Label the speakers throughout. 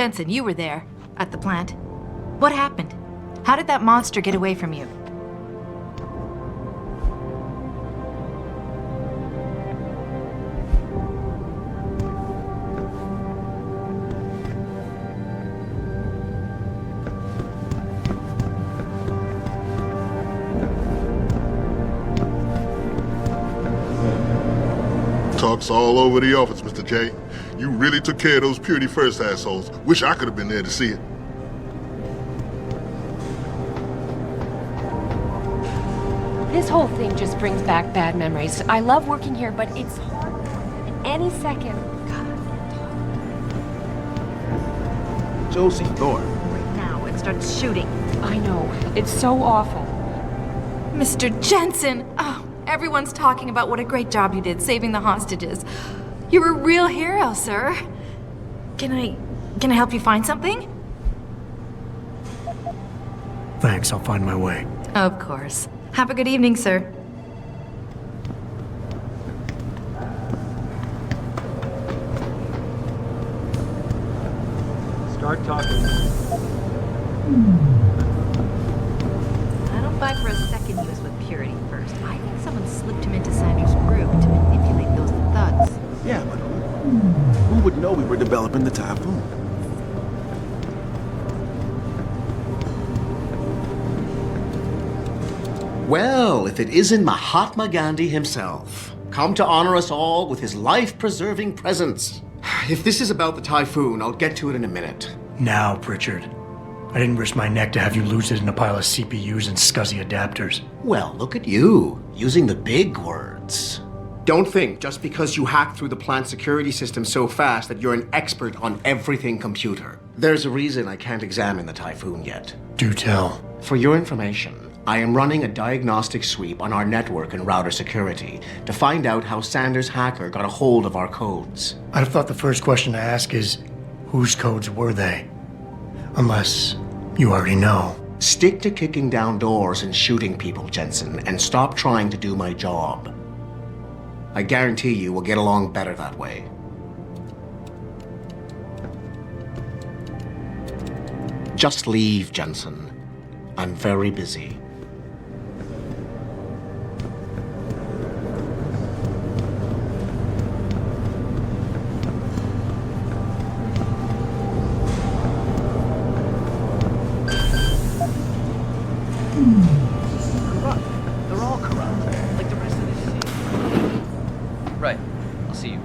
Speaker 1: Jensen, you were there, at the plant. What happened? How did that monster get away from you?
Speaker 2: Talks all over the office, Mr. J. You really took care of those Purity First assholes. Wish I could have been there to see it.
Speaker 3: This whole thing just brings back bad memories. I love working here, but it's hard. Any second.
Speaker 4: Josie Thorpe.
Speaker 1: Right now, it starts shooting.
Speaker 3: I know. It's so awful.
Speaker 1: Mr. Jensen! Oh, everyone's talking about what a great job you did saving the hostages. You're a real hero, sir. Can I help you find something?
Speaker 5: Thanks, I'll find my way.
Speaker 1: Of course. Have a good evening, sir.
Speaker 4: Start talking.
Speaker 1: I don't buy for a second he was with Purity First. I think someone slipped him into Sanders' group to manipulate those thugs.
Speaker 4: Yeah, but who would know we were developing the Typhoon?
Speaker 6: Well, if it isn't Mahatma Gandhi himself, come to honor us all with his life-preserving presence. If this is about the Typhoon, I'll get to it in a minute.
Speaker 5: Now, Pritchard. I didn't risk my neck to have you lose it in a pile of CPUs and scuzzy adapters.
Speaker 6: Well, look at you, using the big words. Don't think just because you hacked through the plant security system so fast that you're an expert on everything computer. There's a reason I can't examine the Typhoon yet.
Speaker 5: Do tell.
Speaker 6: For your information, I am running a diagnostic sweep on our network and router security to find out how Sanders' hacker got a hold of our codes.
Speaker 5: I'd have thought the first question to ask is, whose codes were they? Unless you already know.
Speaker 6: Stick to kicking down doors and shooting people, Jensen, and stop trying to do my job. I guarantee you we'll get along better that way. Just leave, Jensen. I'm very busy.
Speaker 4: They're all corrupt, like the rest of the city.
Speaker 7: Right. I'll see you.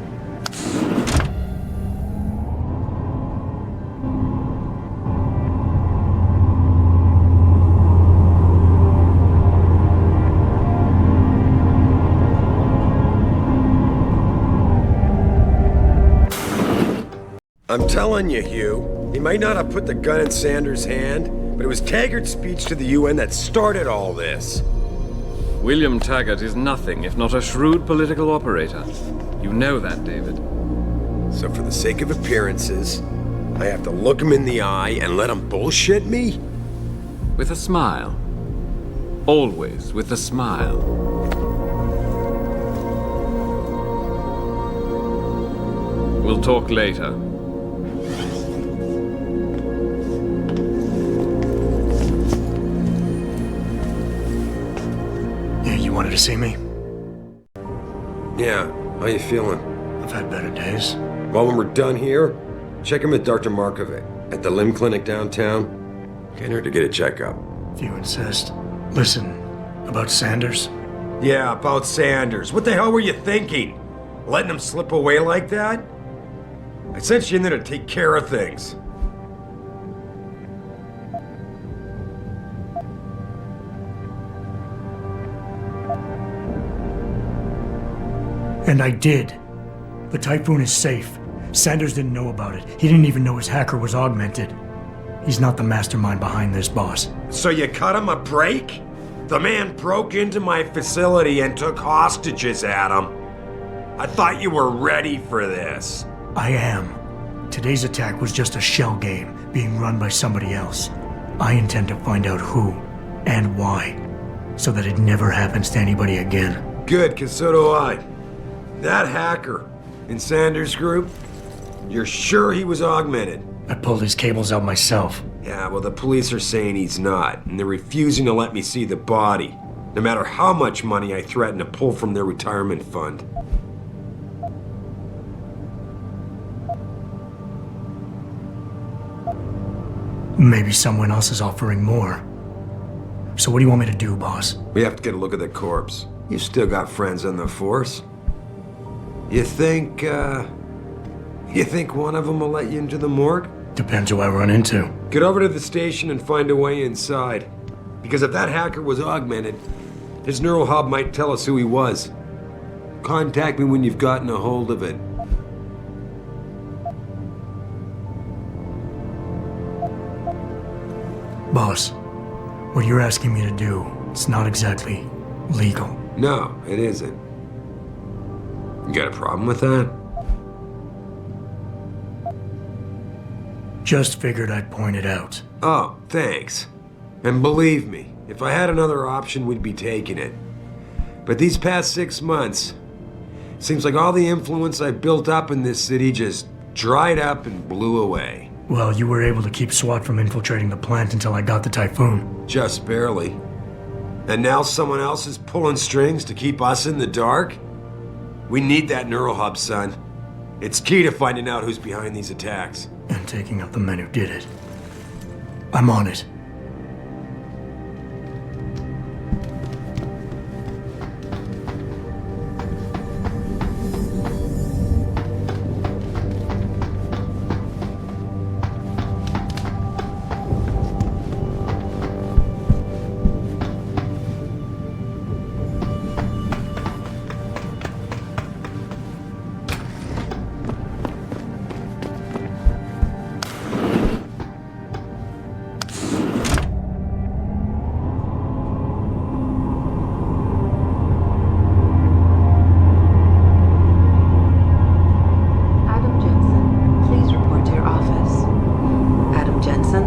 Speaker 8: I'm telling you, Hugh, he might not have put the gun in Sanders' hand, but it was Taggart's speech to the UN that started all this.
Speaker 9: William Taggart is nothing if not a shrewd political operator. You know that, David.
Speaker 8: So for the sake of appearances, I have to look him in the eye and let him bullshit me?
Speaker 9: With a smile. Always with a smile. We'll talk later.
Speaker 5: You wanted to see me?
Speaker 8: Yeah, how you feeling?
Speaker 5: I've had better days.
Speaker 8: Well, when we're done here, check him with Dr. Markovic at the limb clinic downtown. Get her to get a checkup.
Speaker 5: If you insist. Listen, about Sanders?
Speaker 8: Yeah, about Sanders. What the hell were you thinking? Letting him slip away like that? I sent you in there to take care of things.
Speaker 5: And I did. The Typhoon is safe. Sanders didn't know about it. He didn't even know his hacker was augmented. He's not the mastermind behind this, boss.
Speaker 8: So you cut him a break? The man broke into my facility and took hostages, Adam. I thought you were ready for this.
Speaker 5: I am. Today's attack was just a shell game being run by somebody else. I intend to find out who and why, so that it never happens to anybody again.
Speaker 8: Good, 'cause so do I. That hacker in Sanders' group, you're sure he was augmented?
Speaker 5: I pulled his cables out myself.
Speaker 8: Yeah, well, the police are saying he's not, and they're refusing to let me see the body, no matter how much money I threaten to pull from their retirement fund.
Speaker 5: Maybe someone else is offering more. So what do you want me to do, boss?
Speaker 8: We have to get a look at the corpse. You've still got friends on the force. You think one of them will let you into the morgue?
Speaker 5: Depends who I run into.
Speaker 8: Get over to the station and find a way inside. Because if that hacker was augmented, his neural hub might tell us who he was. Contact me when you've gotten a hold of it.
Speaker 5: Boss, what you're asking me to do, it's not exactly legal.
Speaker 8: No, it isn't. You got a problem with that?
Speaker 5: Just figured I'd point it out.
Speaker 8: Oh, thanks. And believe me, if I had another option, we'd be taking it. But these past 6 months, seems like all the influence I built up in this city just dried up and blew away.
Speaker 5: Well, you were able to keep SWAT from infiltrating the plant until I got the typhoon.
Speaker 8: Just barely. And now someone else is pulling strings to keep us in the dark? We need that neural hub, son. It's key to finding out who's behind these attacks.
Speaker 5: And taking out the men who did it. I'm on it.
Speaker 10: Adam Jensen, please report to your office. Adam Jensen?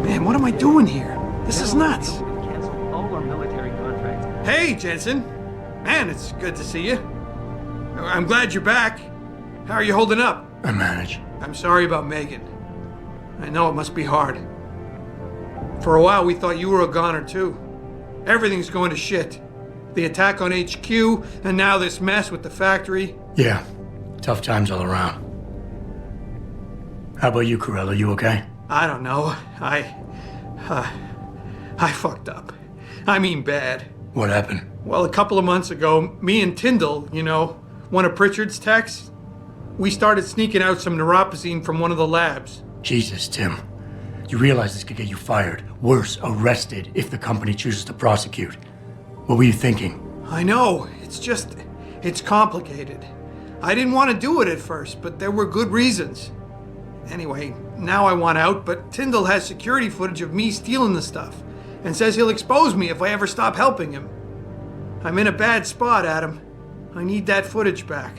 Speaker 11: Man, what am I doing here? This is nuts.
Speaker 7: Cancel all our military contracts.
Speaker 11: Hey, Jensen. Man, it's good to see you. I'm glad you're back. How are you holding up?
Speaker 5: I manage.
Speaker 11: I'm sorry about Megan. I know it must be hard. For a while, we thought you were a goner, too. Everything's going to shit. The attack on HQ, and now this mess with the factory.
Speaker 5: Yeah, tough times all around. How about you, Corella? You okay?
Speaker 11: I don't know. I fucked up. I mean bad.
Speaker 5: What happened?
Speaker 11: Well, a couple of months ago, me and Tyndall, you know, one of Pritchard's techs, we started sneaking out some neuropozyne from one of the labs.
Speaker 5: Jesus, Tim. You realize this could get you fired. Worse, arrested if the company chooses to prosecute. What were you thinking?
Speaker 11: I know. It's complicated. I didn't want to do it at first, but there were good reasons. Anyway, now I want out, but Tyndall has security footage of me stealing the stuff and says he'll expose me if I ever stop helping him. I'm in a bad spot, Adam. I need that footage back.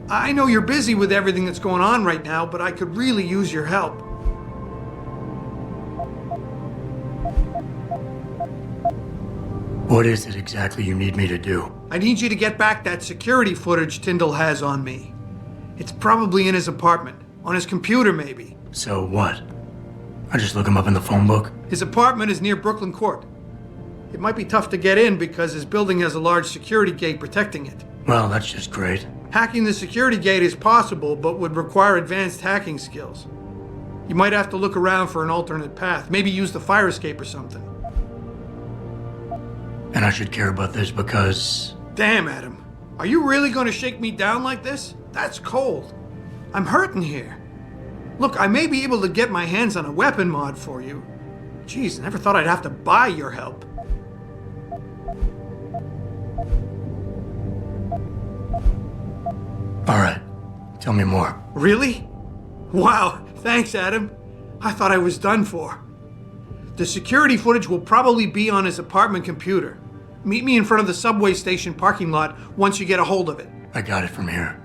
Speaker 11: I know you're busy with everything that's going on right now, but I could really use your help.
Speaker 5: What is it exactly you need me to do?
Speaker 11: I need you to get back that security footage Tyndall has on me. It's probably in his apartment. On his computer, maybe.
Speaker 5: So what? I just look him up in the phone book?
Speaker 11: His apartment is near Brooklyn Court. It might be tough to get in because his building has a large security gate protecting it.
Speaker 5: Well, that's just great.
Speaker 11: Hacking the security gate is possible, but would require advanced hacking skills. You might have to look around for an alternate path. Maybe use the fire escape or something.
Speaker 5: And I should care about this because...
Speaker 11: Damn, Adam. Are you really going to shake me down like this? That's cold. I'm hurting here. Look, I may be able to get my hands on a weapon mod for you. Geez, never thought I'd have to buy your help.
Speaker 5: All right. Tell me more.
Speaker 11: Really? Wow, thanks, Adam. I thought I was done for. The security footage will probably be on his apartment computer. Meet me in front of the subway station parking lot once you get a hold of it.
Speaker 5: I got it from here.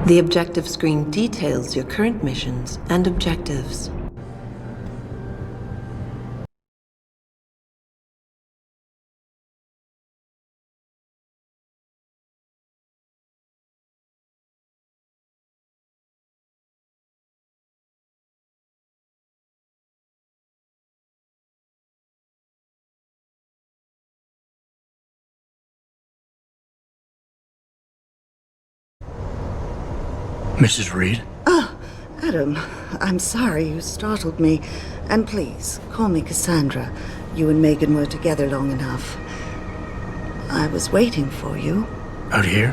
Speaker 10: The objective screen details your current missions and objectives.
Speaker 5: Mrs. Reed?
Speaker 12: Adam, I'm sorry you startled me. And please, call me Cassandra. You and Megan were together long enough. I was waiting for you.
Speaker 5: Out here?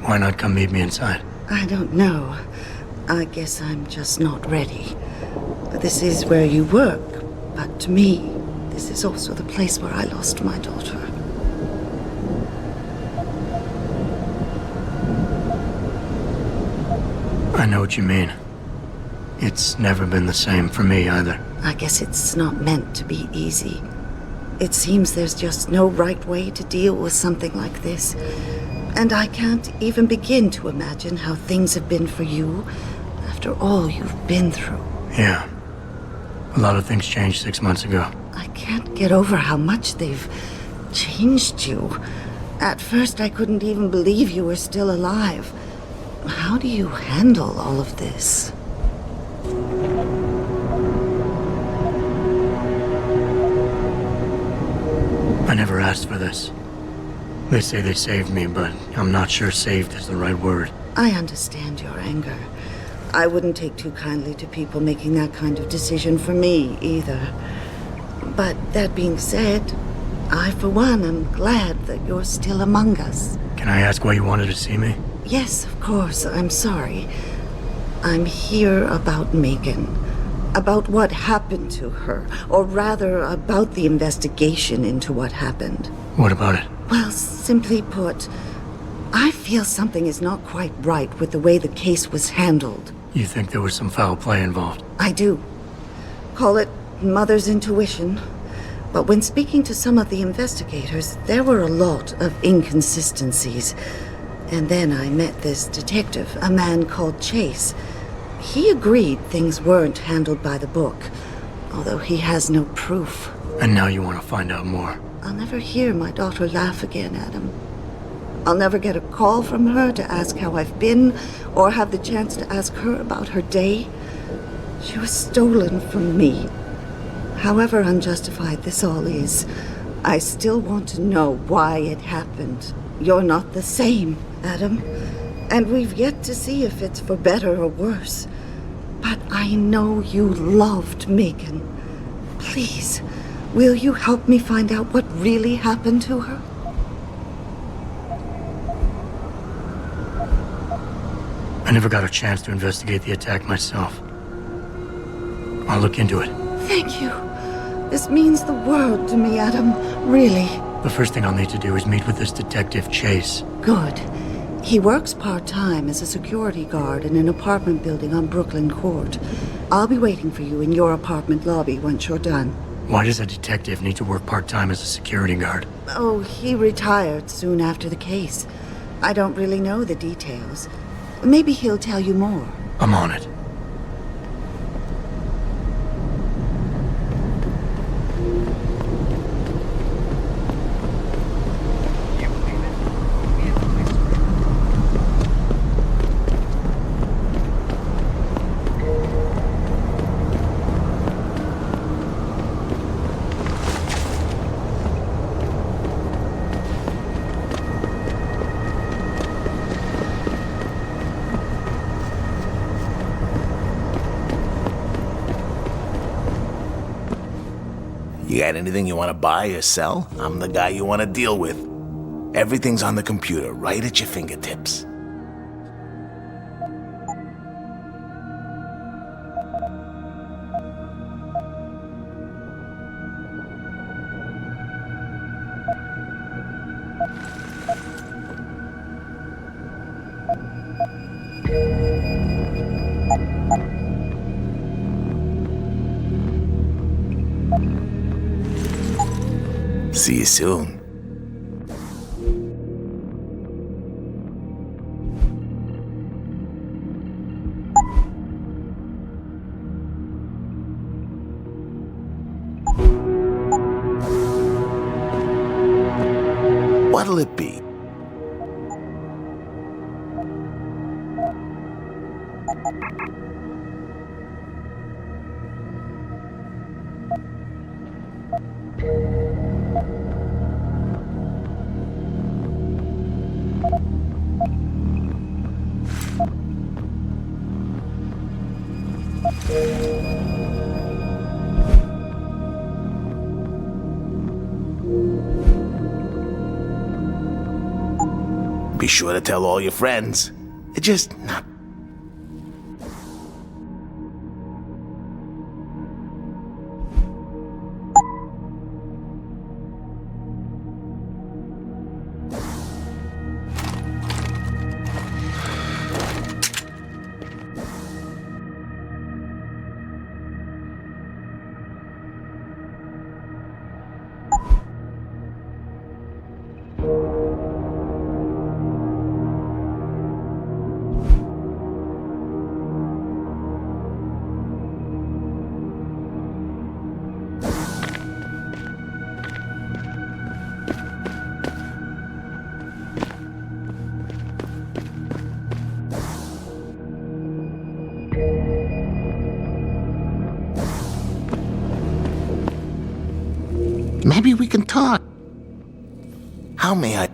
Speaker 5: Why not come meet me inside?
Speaker 12: I don't know. I guess I'm just not ready. This is where you work, but to me, this is also the place where I lost my daughter.
Speaker 5: I know what you mean. It's never been the same for me either.
Speaker 12: I guess it's not meant to be easy. It seems there's just no right way to deal with something like this. And I can't even begin to imagine how things have been for you after all you've been through.
Speaker 5: Yeah. A lot of things changed 6 months ago.
Speaker 12: I can't get over how much they've changed you. At first, I couldn't even believe you were still alive. How do you handle all of this?
Speaker 5: I never asked for this. They say they saved me, but I'm not sure saved is the right word.
Speaker 12: I understand your anger. I wouldn't take too kindly to people making that kind of decision for me, either. But that being said, I, for one, am glad that you're still among us.
Speaker 5: Can I ask why you wanted to see me?
Speaker 12: Yes, of course. I'm sorry. I'm here about Megan. About what happened to her. Or rather, about the investigation into what happened.
Speaker 5: What about it?
Speaker 12: Well, simply put, I feel something is not quite right with the way the case was handled.
Speaker 5: You think there was some foul play involved?
Speaker 12: I do. Call it mother's intuition. But when speaking to some of the investigators, there were a lot of inconsistencies. And then I met this detective, a man called Chase. He agreed things weren't handled by the book, although he has no proof.
Speaker 5: And now you want to find out more?
Speaker 12: I'll never hear my daughter laugh again, Adam. I'll never get a call from her to ask how I've been, or have the chance to ask her about her day. She was stolen from me. However unjustified this all is, I still want to know why it happened. You're not the same, Adam, and we've yet to see if it's for better or worse. But I know you loved Megan. Please, will you help me find out what really happened to her?
Speaker 5: I never got a chance to investigate the attack myself. I'll look into it.
Speaker 12: Thank you. This means the world to me, Adam. Really.
Speaker 5: The first thing I'll need to do is meet with this detective, Chase.
Speaker 12: Good. He works part-time as a security guard in an apartment building on Brooklyn Court. I'll be waiting for you in your apartment lobby once you're done.
Speaker 5: Why does a detective need to work part-time as a security guard?
Speaker 12: Oh, he retired soon after the case. I don't really know the details. Maybe he'll tell you more.
Speaker 5: I'm on it.
Speaker 13: You got anything you want to buy or sell? I'm the guy you want to deal with. Everything's on the computer, right at your fingertips. See you soon. What'll it be? Be sure to tell all your friends. It just not. Maybe we can talk. How may I?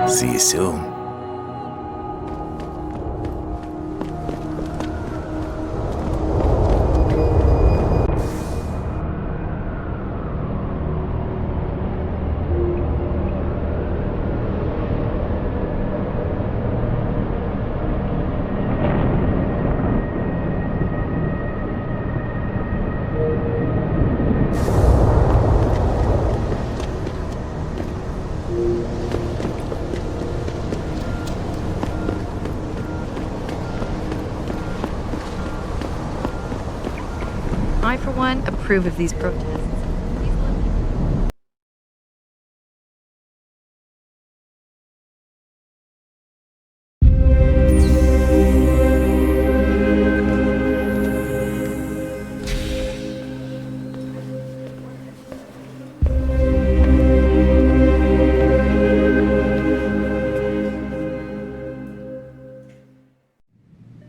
Speaker 13: See you soon.
Speaker 1: I, for one, approve of these protests.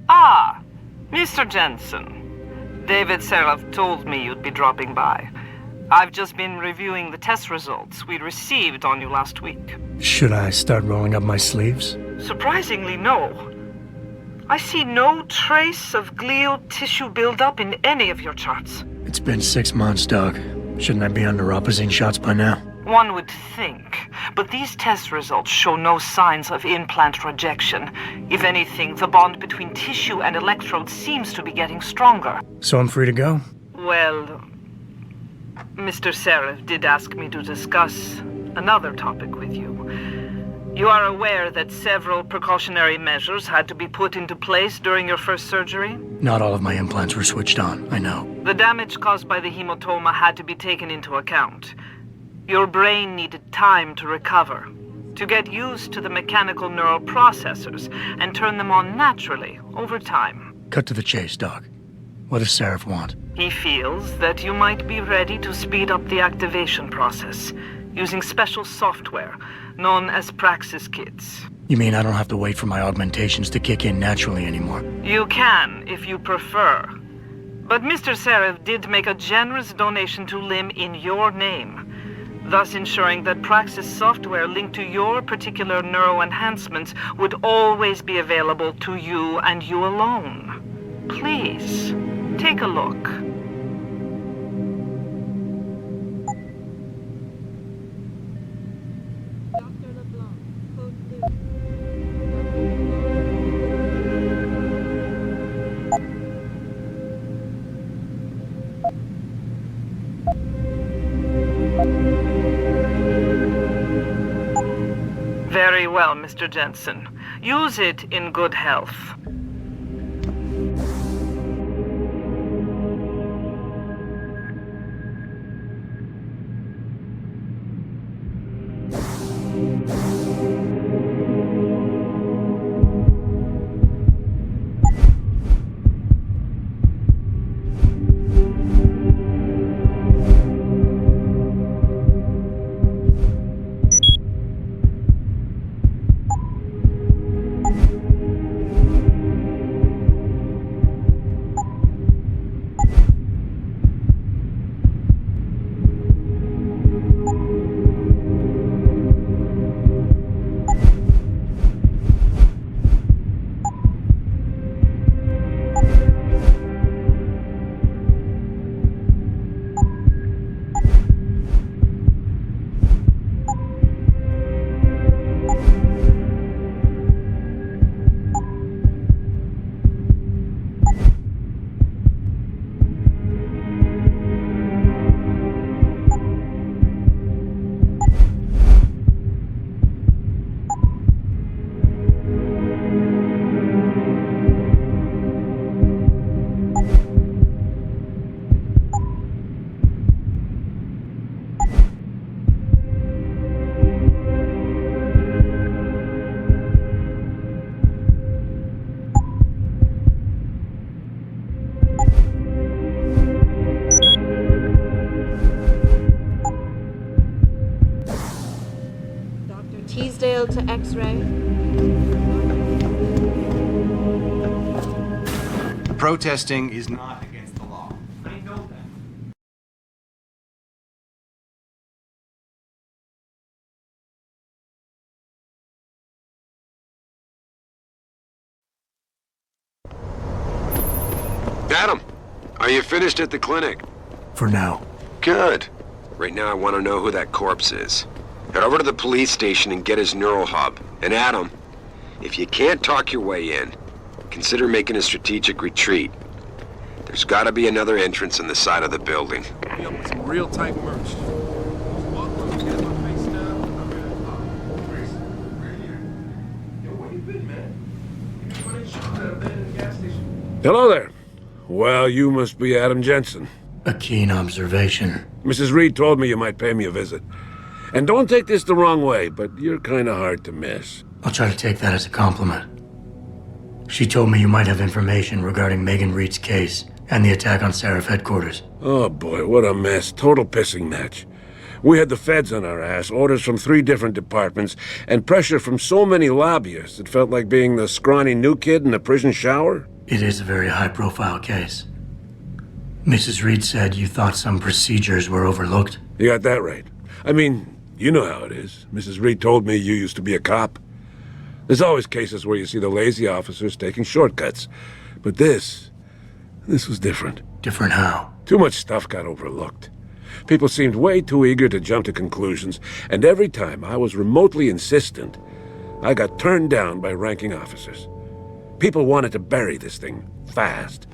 Speaker 14: Ah, Mr. Jensen. David Seraph told me you'd be dropping by. I've just been reviewing the test results we received on you last week.
Speaker 5: Should I start rolling up my sleeves?
Speaker 14: Surprisingly, no. I see no trace of glial tissue buildup in any of your charts.
Speaker 5: It's been 6 months, Doc. Shouldn't I be under Opposine shots by now?
Speaker 14: One would think, but these test results show no signs of implant rejection. If anything, the bond between tissue and electrodes seems to be getting stronger.
Speaker 5: So I'm free to go?
Speaker 14: Well, Mr. Seraph did ask me to discuss another topic with you. You are aware that several precautionary measures had to be put into place during your first surgery?
Speaker 5: Not all of my implants were switched on, I know.
Speaker 14: The damage caused by the hematoma had to be taken into account. Your brain needed time to recover, to get used to the mechanical neural processors and turn them on naturally over time.
Speaker 5: Cut to the chase, Doc. What does Seraph want?
Speaker 14: He feels that you might be ready to speed up the activation process using special software known as Praxis kits.
Speaker 5: You mean I don't have to wait for my augmentations to kick in naturally anymore?
Speaker 14: You can, if you prefer. But Mr. Serif did make a generous donation to LIM in your name, thus ensuring that Praxis software linked to your particular neuroenhancements would always be available to you and you alone. Please, take a look. Very well, Mr. Jensen. Use it in good health.
Speaker 10: Teasdale to X-ray.
Speaker 15: Protesting is not against the law. I know that.
Speaker 8: Adam, are you finished at the clinic?
Speaker 5: For now.
Speaker 8: Good. Right now I want to know who that corpse is. Head over to the police station and get his neural hub. And Adam, if you can't talk your way in, consider making a strategic retreat. There's gotta be another entrance on the side of the building.
Speaker 16: Some real tight merch.
Speaker 9: Hello there. Well, you must be Adam Jensen.
Speaker 5: A keen observation.
Speaker 9: Mrs. Reed told me you might pay me a visit. And don't take this the wrong way, but you're kind of hard to miss.
Speaker 5: I'll try to take that as a compliment. She told me you might have information regarding Megan Reed's case and the attack on Serif headquarters.
Speaker 9: Oh boy, what a mess. Total pissing match. We had the feds on our ass, orders from 3 different departments, and pressure from so many lobbyists it felt like being the scrawny new kid in the prison shower.
Speaker 5: It is a very high-profile case. Mrs. Reed said you thought some procedures were overlooked.
Speaker 9: You got that right. I mean, you know how it is. Mrs. Reed told me you used to be a cop. There's always cases where you see the lazy officers taking shortcuts. But this was different.
Speaker 5: Different how?
Speaker 9: Too much stuff got overlooked. People seemed way too eager to jump to conclusions, and every time I was remotely insistent, I got turned down by ranking officers. People wanted to bury this thing fast.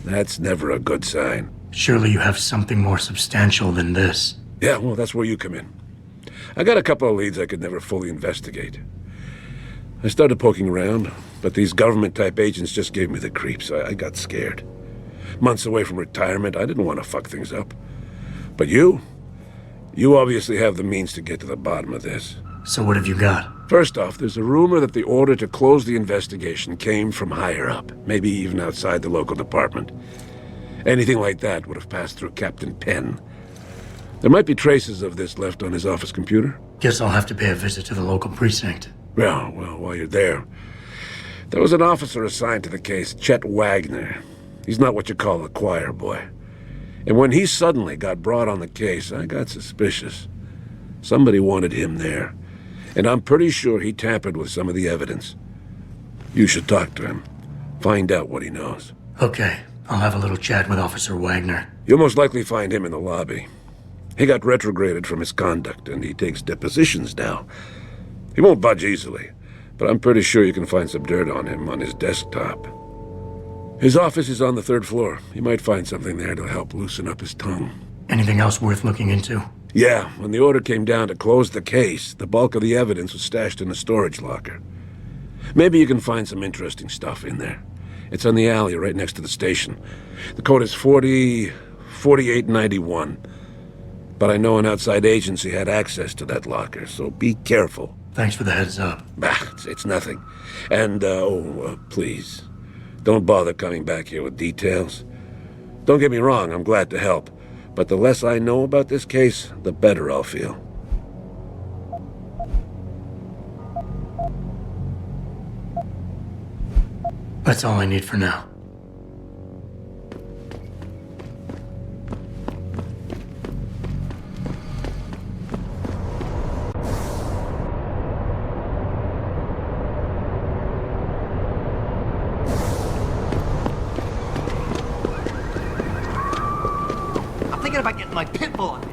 Speaker 9: That's never a good sign.
Speaker 5: Surely you have something more substantial than this.
Speaker 9: Yeah, well, that's where you come in. I got a couple of leads I could never fully investigate. I started poking around, but these government-type agents just gave me the creeps. I got scared. Months away from retirement, I didn't want to fuck things up. But you obviously have the means to get to the bottom of this.
Speaker 5: So what have you got?
Speaker 9: First off, there's a rumor that the order to close the investigation came from higher up, maybe even outside the local department. Anything like that would have passed through Captain Penn. There might be traces of this left on his office computer.
Speaker 5: Guess I'll have to pay a visit to the local precinct.
Speaker 9: Well, while you're there, there was an officer assigned to the case, Chet Wagner. He's not what you call a choir boy. And when he suddenly got brought on the case, I got suspicious. Somebody wanted him there. And I'm pretty sure he tampered with some of the evidence. You should talk to him. Find out what he knows.
Speaker 5: Okay, I'll have a little chat with Officer Wagner.
Speaker 9: You'll most likely find him in the lobby. He got retrograded from his conduct, and he takes depositions now. He won't budge easily, but I'm pretty sure you can find some dirt on him on his desktop. His office is on the 3rd floor. You might find something there to help loosen up his tongue.
Speaker 5: Anything else worth looking into?
Speaker 9: Yeah, when the order came down to close the case, the bulk of the evidence was stashed in a storage locker. Maybe you can find some interesting stuff in there. It's on the alley right next to the station. The code is 4891. But I know an outside agency had access to that locker, so be careful.
Speaker 5: Thanks for the heads up.
Speaker 9: It's nothing. And, please, don't bother coming back here with details. Don't get me wrong, I'm glad to help. But the less I know about this case, the better I'll feel.
Speaker 5: That's all I need for now.
Speaker 17: I'm thinking about getting my pit bull on here.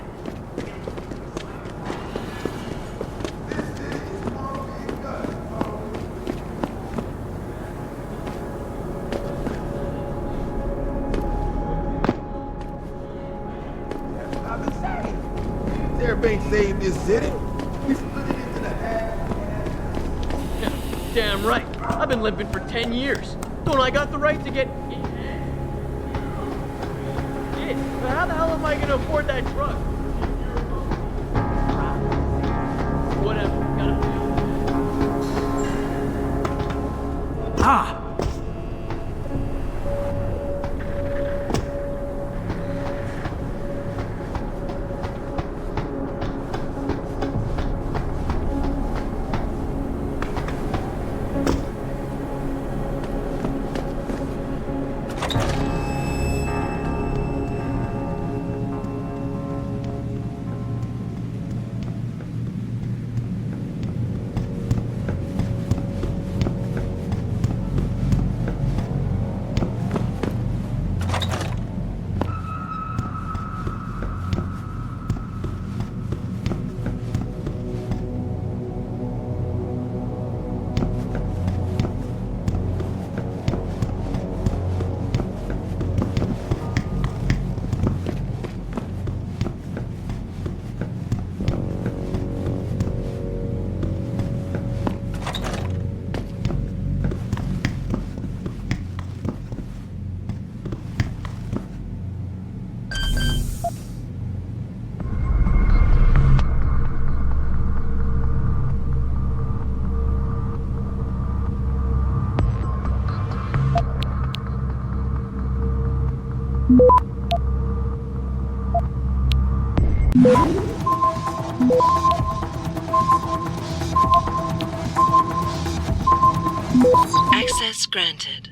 Speaker 4: Everything saved this city. We split it into the half.
Speaker 18: Damn right. I've been limping for 10 years. Don't I got the right to get... Shit, how the hell am I gonna afford that truck? Whatever, gotta...
Speaker 17: Ah!
Speaker 10: Access granted.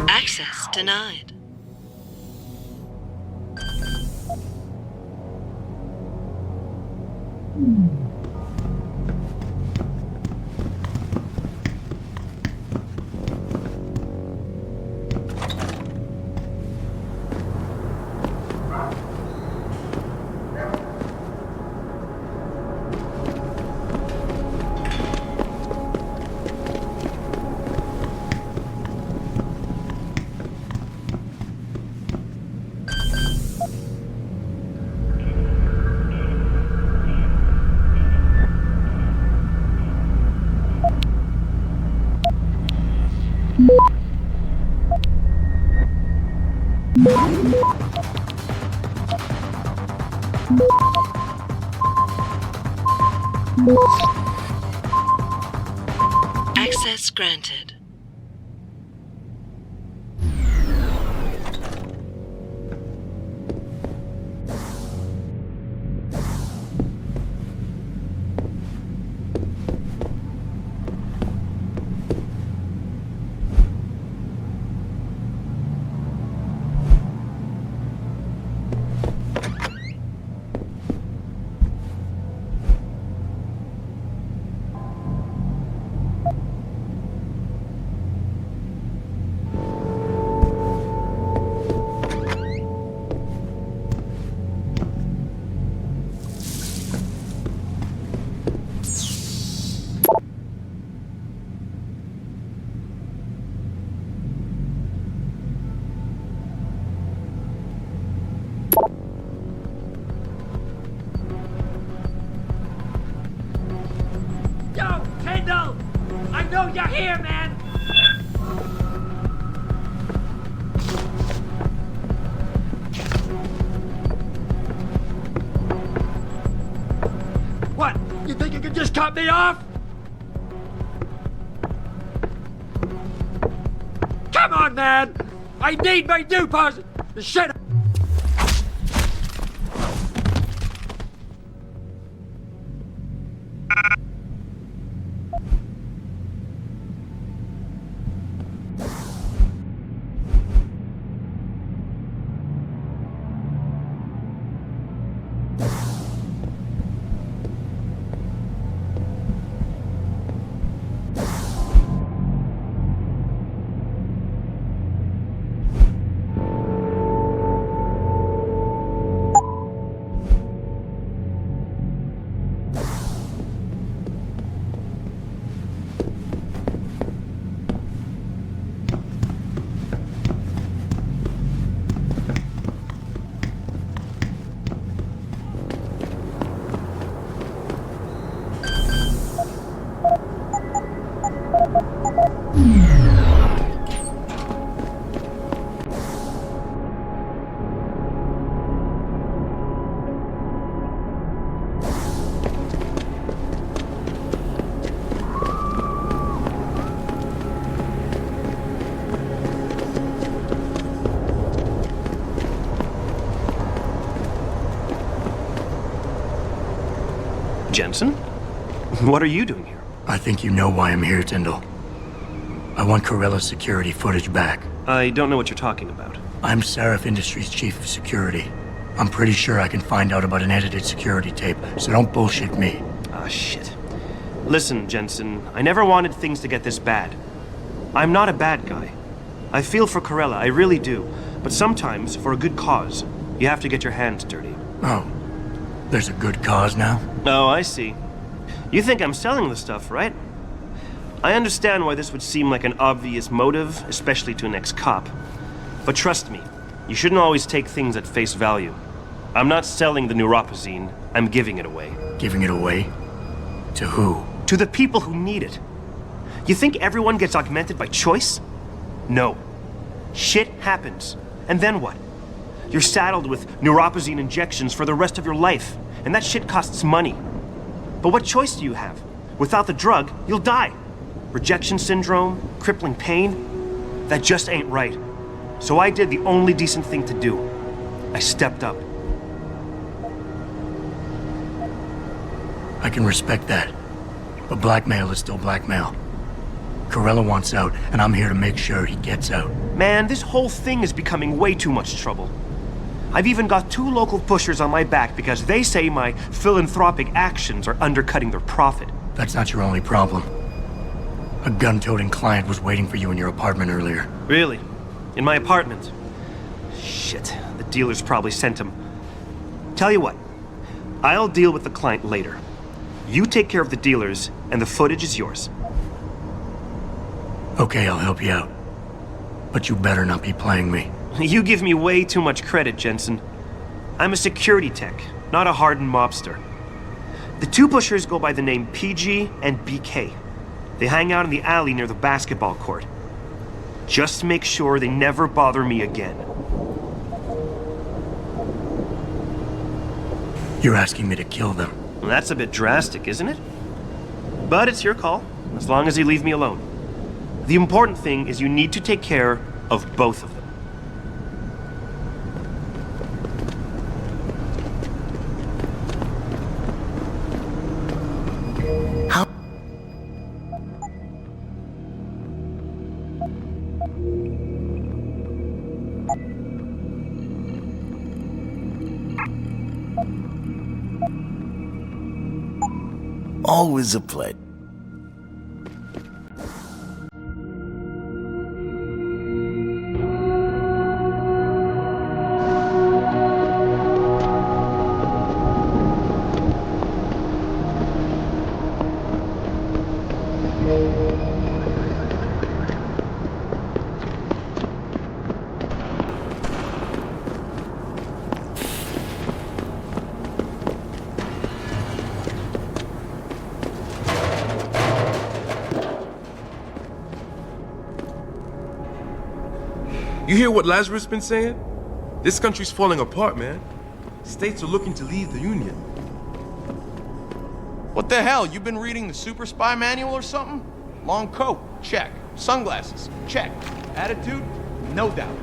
Speaker 10: Access denied. Access granted.
Speaker 18: Yo, Kendall! I know you're here, man! What? You think you can just cut me off? Come on, man! I need my new person! The shit!
Speaker 15: Jensen? What are you doing here?
Speaker 5: I think you know why I'm here, Tyndall. I want Corella's security footage back.
Speaker 15: I don't know what you're talking about.
Speaker 5: I'm Seraph Industries' chief of security. I'm pretty sure I can find out about an edited security tape, so don't bullshit me.
Speaker 15: Ah, shit. Listen, Jensen, I never wanted things to get this bad. I'm not a bad guy. I feel for Corella, I really do. But sometimes, for a good cause, you have to get your hands dirty.
Speaker 5: Oh, there's a good cause now?
Speaker 15: Oh, I see. You think I'm selling the stuff, right? I understand why this would seem like an obvious motive, especially to an ex-cop. But trust me, you shouldn't always take things at face value. I'm not selling the neuropazine, I'm giving it away.
Speaker 5: Giving it away? To who?
Speaker 15: To the people who need it. You think everyone gets augmented by choice? No. Shit happens. And then what? You're saddled with neuropazine injections for the rest of your life, and that shit costs money. But what choice do you have? Without the drug, you'll die. Rejection syndrome, crippling pain, that just ain't right. So I did the only decent thing to do. I stepped up.
Speaker 5: I can respect that. But blackmail is still blackmail. Corella wants out, and I'm here to make sure he gets out.
Speaker 15: Man, this whole thing is becoming way too much trouble. I've even got 2 local pushers on my back because they say my philanthropic actions are undercutting their profit.
Speaker 5: That's not your only problem. A gun-toting client was waiting for you in your apartment earlier.
Speaker 15: Really? In my apartment? Shit, the dealers probably sent him. Tell you what, I'll deal with the client later. You take care of the dealers, and the footage is yours.
Speaker 5: Okay, I'll help you out. But you better not be playing me.
Speaker 15: You give me way too much credit, Jensen. I'm a security tech, not a hardened mobster. The 2 pushers go by the name PG and BK. They hang out in the alley near the basketball court. Just make sure they never bother me again.
Speaker 5: You're asking me to kill them.
Speaker 15: Well, that's a bit drastic, isn't it? But it's your call, as long as you leave me alone. The important thing is you need to take care of both of them.
Speaker 13: Always a pleasure.
Speaker 16: You hear what Lazarus been saying? This country's falling apart, man. States are looking to leave the Union.
Speaker 17: What the hell? You been reading the Super Spy Manual or something? Long coat, check. Sunglasses, check. Attitude? No doubt.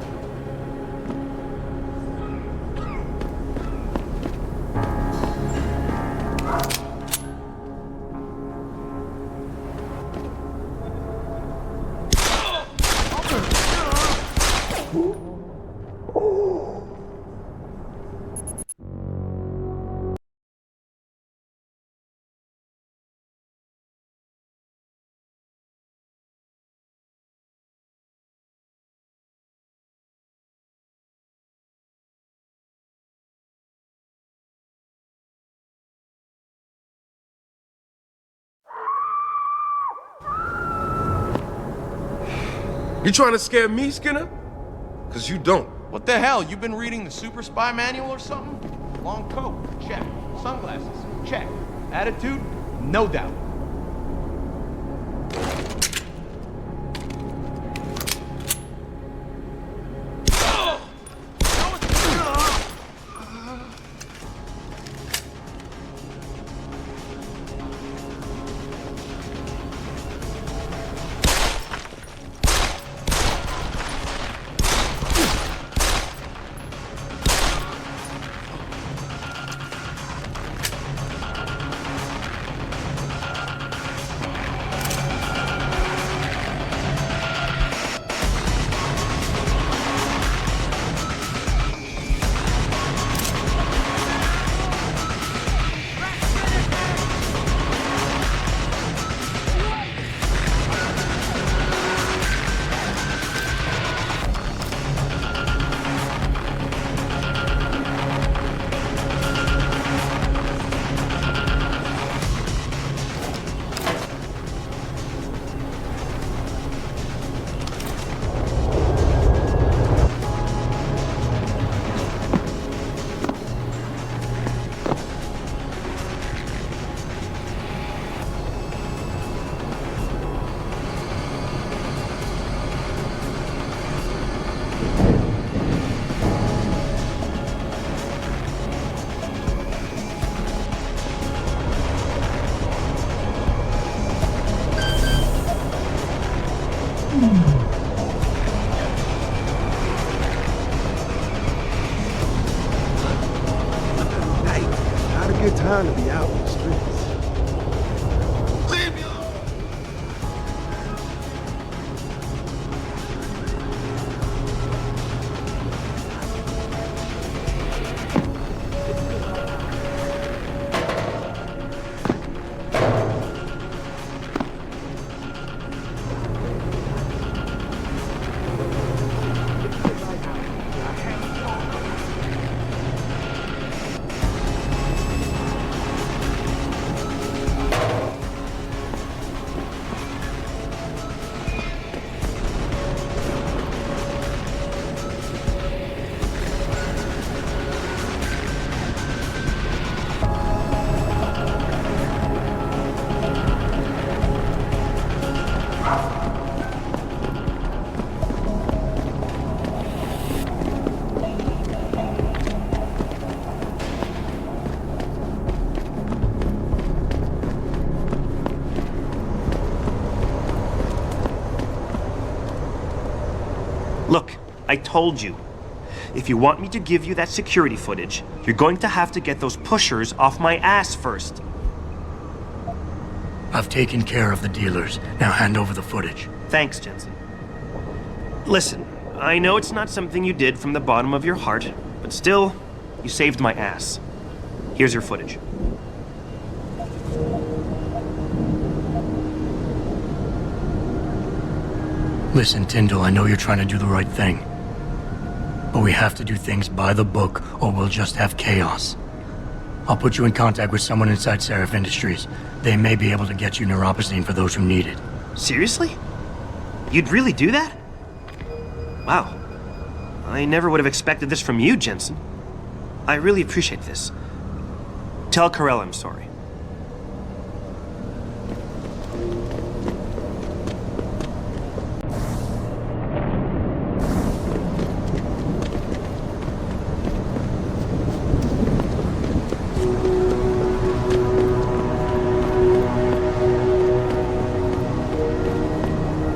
Speaker 16: You trying to scare me, Skinner? Cause you don't.
Speaker 17: What the hell? You been reading the Super Spy Manual or something? Long coat, check. Sunglasses, check. Attitude? No doubt.
Speaker 4: Not a good time to be out in the streets.
Speaker 15: I told you. If you want me to give you that security footage, you're going to have to get those pushers off my ass first.
Speaker 5: I've taken care of the dealers. Now hand over the footage.
Speaker 15: Thanks, Jensen. Listen, I know it's not something you did from the bottom of your heart, but still, you saved my ass. Here's your footage.
Speaker 5: Listen, Tyndall, I know you're trying to do the right thing. But we have to do things by the book, or we'll just have chaos. I'll put you in contact with someone inside Seraph Industries. They may be able to get you neuropozyne for those who need it.
Speaker 15: Seriously? You'd really do that? Wow. I never would have expected this from you, Jensen. I really appreciate this. Tell Carell I'm sorry.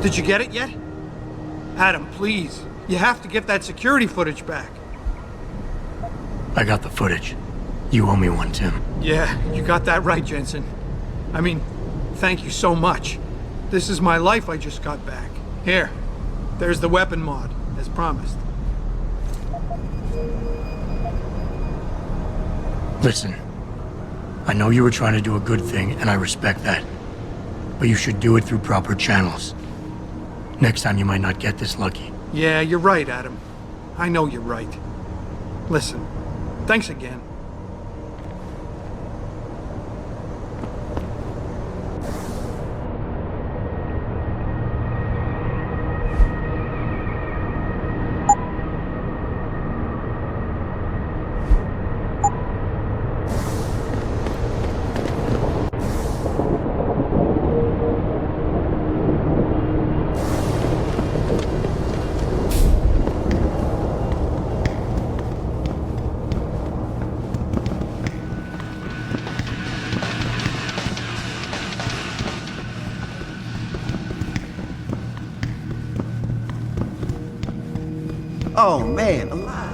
Speaker 11: Did you get it yet? Adam, please. You have to get that security footage back.
Speaker 5: I got the footage. You owe me one, Tim.
Speaker 11: Yeah, you got that right, Jensen. I mean, thank you so much. This is my life I just got back. Here, there's the weapon mod, as promised.
Speaker 5: Listen, I know you were trying to do a good thing, and I respect that. But you should do it through proper channels. Next time you might not get this lucky.
Speaker 11: Yeah, you're right, Adam. I know you're right. Listen, thanks again.
Speaker 4: Oh, man, alive.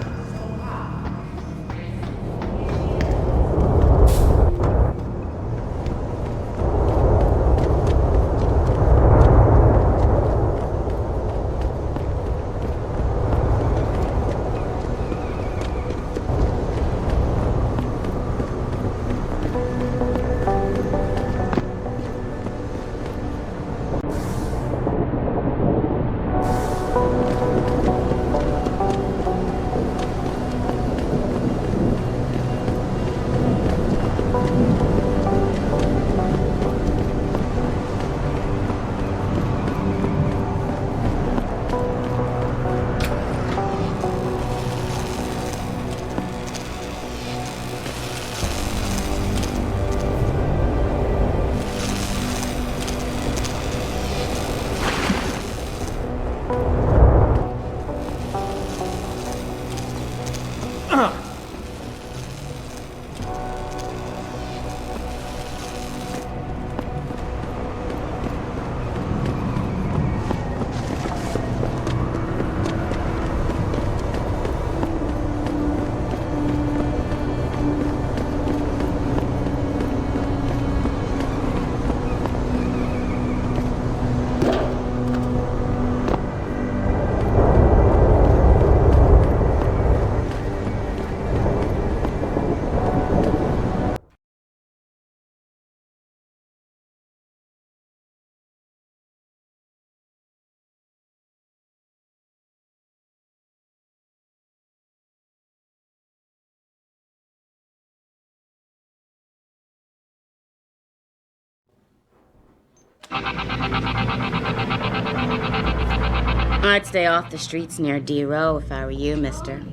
Speaker 19: I'd stay off the streets near D Row if I were you, mister.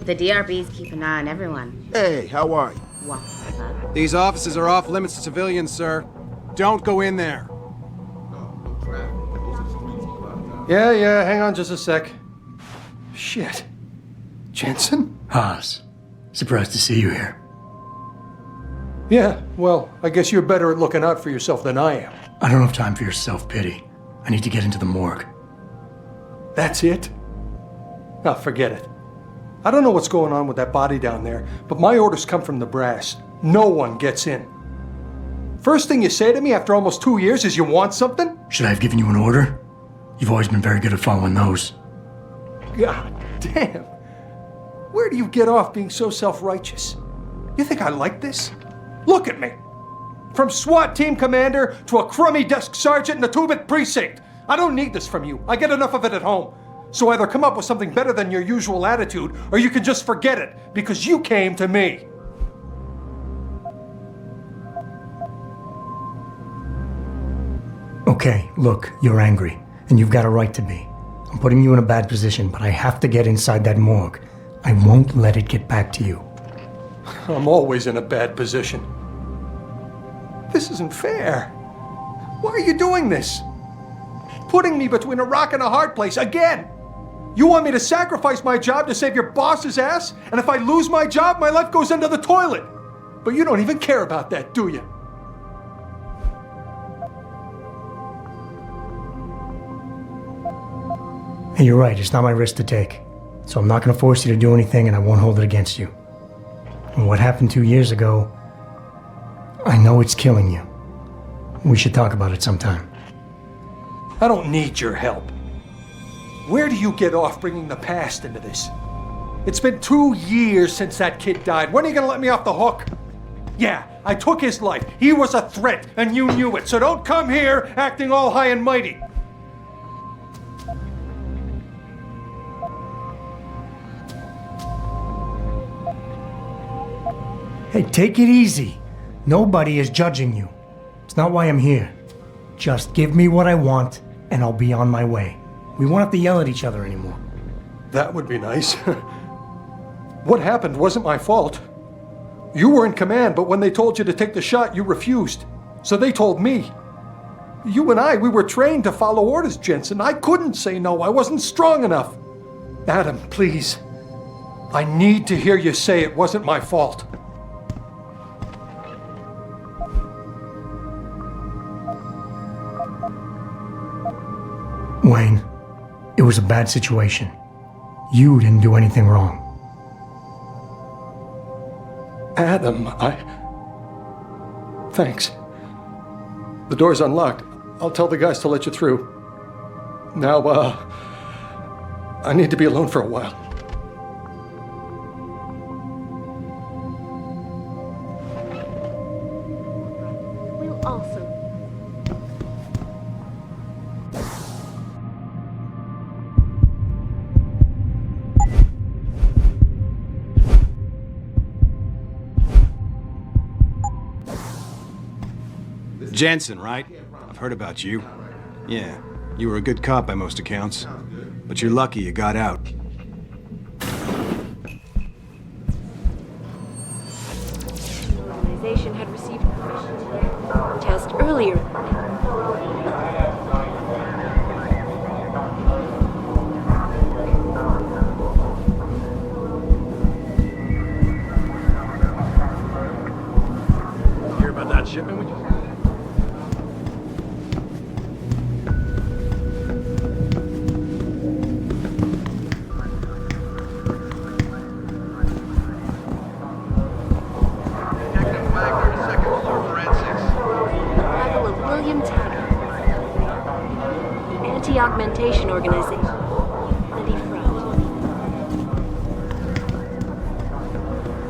Speaker 19: The DRBs keep an eye on everyone.
Speaker 4: Hey, how are you?
Speaker 19: What?
Speaker 20: These offices are off limits to civilians, sir. Don't go in there.
Speaker 21: Yeah, hang on just a sec. Shit. Jensen?
Speaker 5: Haas. Surprised to see you here.
Speaker 21: Yeah, well, I guess you're better at looking out for yourself than I am.
Speaker 5: I don't have time for your self-pity. I need to get into the morgue.
Speaker 21: That's it? Now, forget it. I don't know what's going on with that body down there, but my orders come from the brass. No one gets in. First thing you say to me after almost 2 years is you want something?
Speaker 5: Should I have given you an order? You've always been very good at following those.
Speaker 21: God damn. Where do you get off being so self-righteous? You think I like this? Look at me. From SWAT team commander to a crummy desk sergeant in the 2-bit precinct. I don't need this from you. I get enough of it at home. So either come up with something better than your usual attitude, or you can just forget it, because you came to me.
Speaker 5: Okay, look, you're angry, and you've got a right to be. I'm putting you in a bad position, but I have to get inside that morgue. I won't let it get back to you.
Speaker 21: I'm always in a bad position. This isn't fair. Why are you doing this? Putting me between a rock and a hard place again. You want me to sacrifice my job to save your boss's ass? And if I lose my job, my life goes into the toilet. But you don't even care about that, do you?
Speaker 5: Hey, you're right, it's not my risk to take. So I'm not going to force you to do anything, and I won't hold it against you. And what happened 2 years ago, I know it's killing you. We should talk about it sometime.
Speaker 21: I don't need your help. Where do you get off bringing the past into this? It's been 2 years since that kid died. When are you going to let me off the hook? Yeah, I took his life. He was a threat, and you knew it. So don't come here acting all high and mighty.
Speaker 5: Hey, take it easy. Nobody is judging you. It's not why I'm here. Just give me what I want, and I'll be on my way. We won't have to yell at each other anymore.
Speaker 21: That would be nice. What happened wasn't my fault. You were in command, but when they told you to take the shot, you refused. So they told me. You and we were trained to follow orders, Jensen. I couldn't say no. I wasn't strong enough. Adam, please. I need to hear you say it wasn't my fault.
Speaker 5: Wayne, it was a bad situation. You didn't do anything wrong.
Speaker 21: Adam, Thanks. The door's unlocked. I'll tell the guys to let you through. Now, I need to be alone for a while.
Speaker 3: We'll also...
Speaker 20: Jensen, right? I've heard about you. Yeah, you were a good cop by most accounts. But you're lucky you got out.
Speaker 3: The organization had received permission to test earlier.
Speaker 16: Hear about that shipment we just...
Speaker 3: Augmentation organization. Bloody fraud.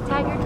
Speaker 3: Taggart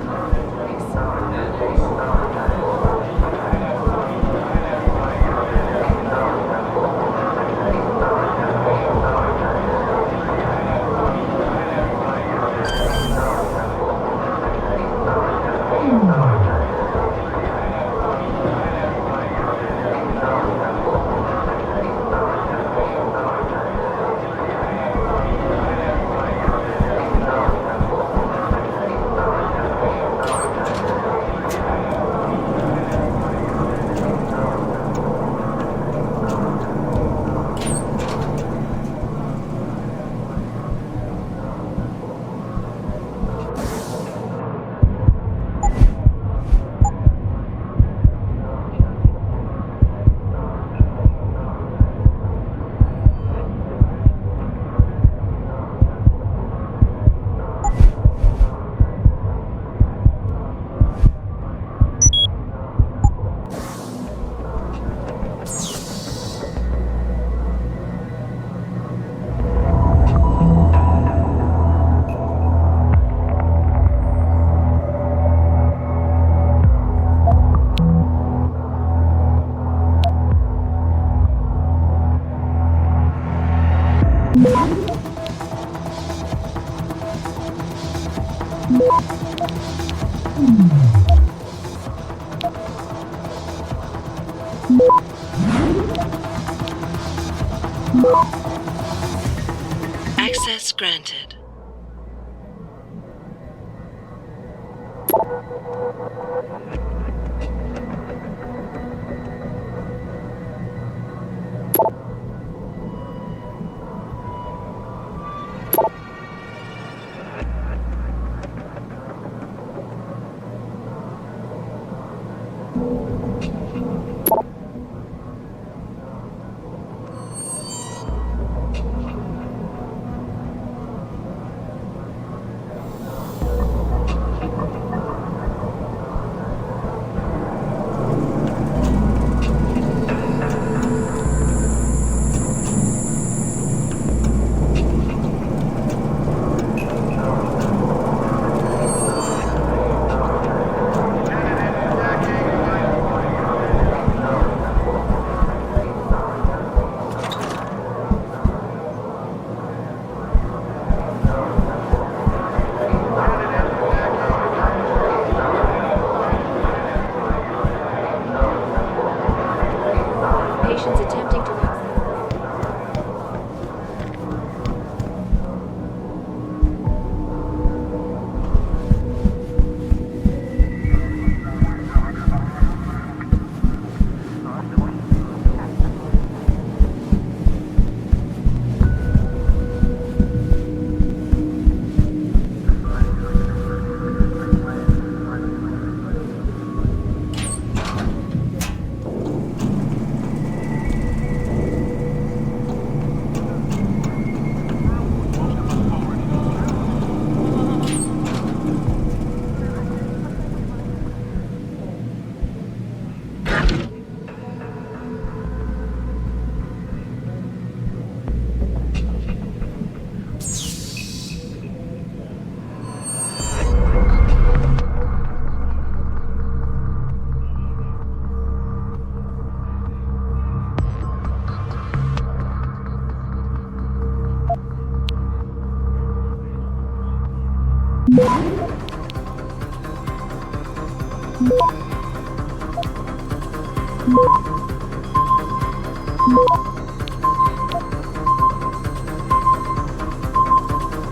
Speaker 2: Access granted.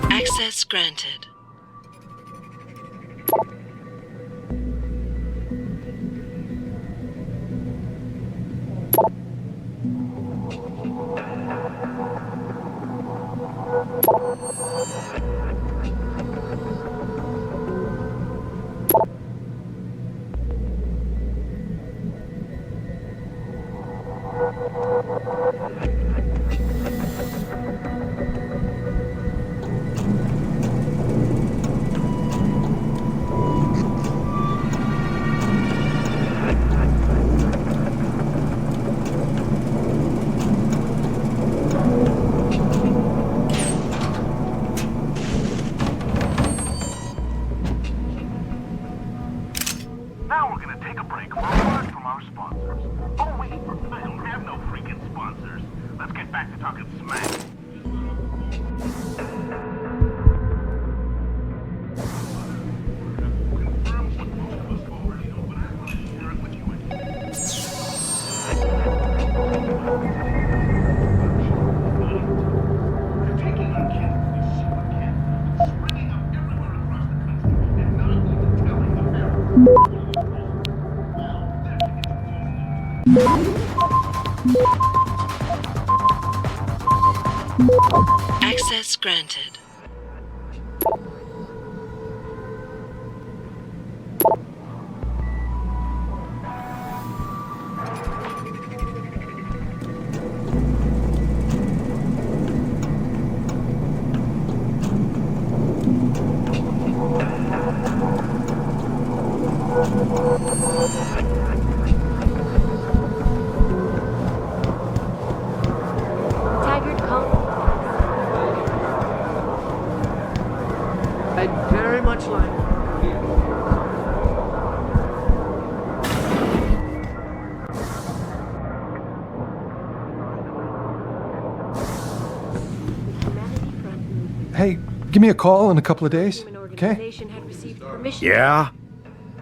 Speaker 2: Access granted. Access granted.
Speaker 18: I'd very much like.
Speaker 21: Hey, give me a call in a couple of days, okay?
Speaker 3: Had received permission.
Speaker 22: Yeah?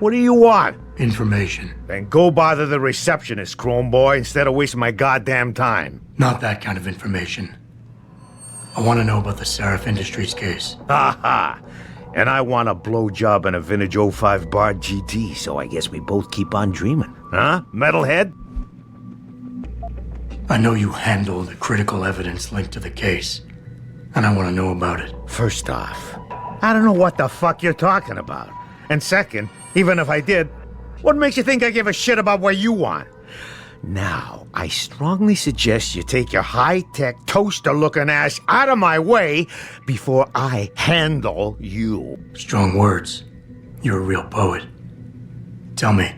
Speaker 6: What do you want?
Speaker 5: Information.
Speaker 6: Then go bother the receptionist, Chrome Boy, instead of wasting my goddamn time.
Speaker 5: Not that kind of information. I want to know about the Seraph Industries case.
Speaker 6: Ha ha! And I want a blowjob and a vintage 05 Bard GT, so I guess we both keep on dreaming. Huh, metalhead?
Speaker 5: I know you handled the critical evidence linked to the case, and I want to know about it.
Speaker 6: First off, I don't know what the fuck you're talking about. And second, even if I did, what makes you think I give a shit about what you want? Now, I strongly suggest you take your high-tech, toaster-looking ass out of my way before I handle you.
Speaker 5: Strong words. You're a real poet. Tell me,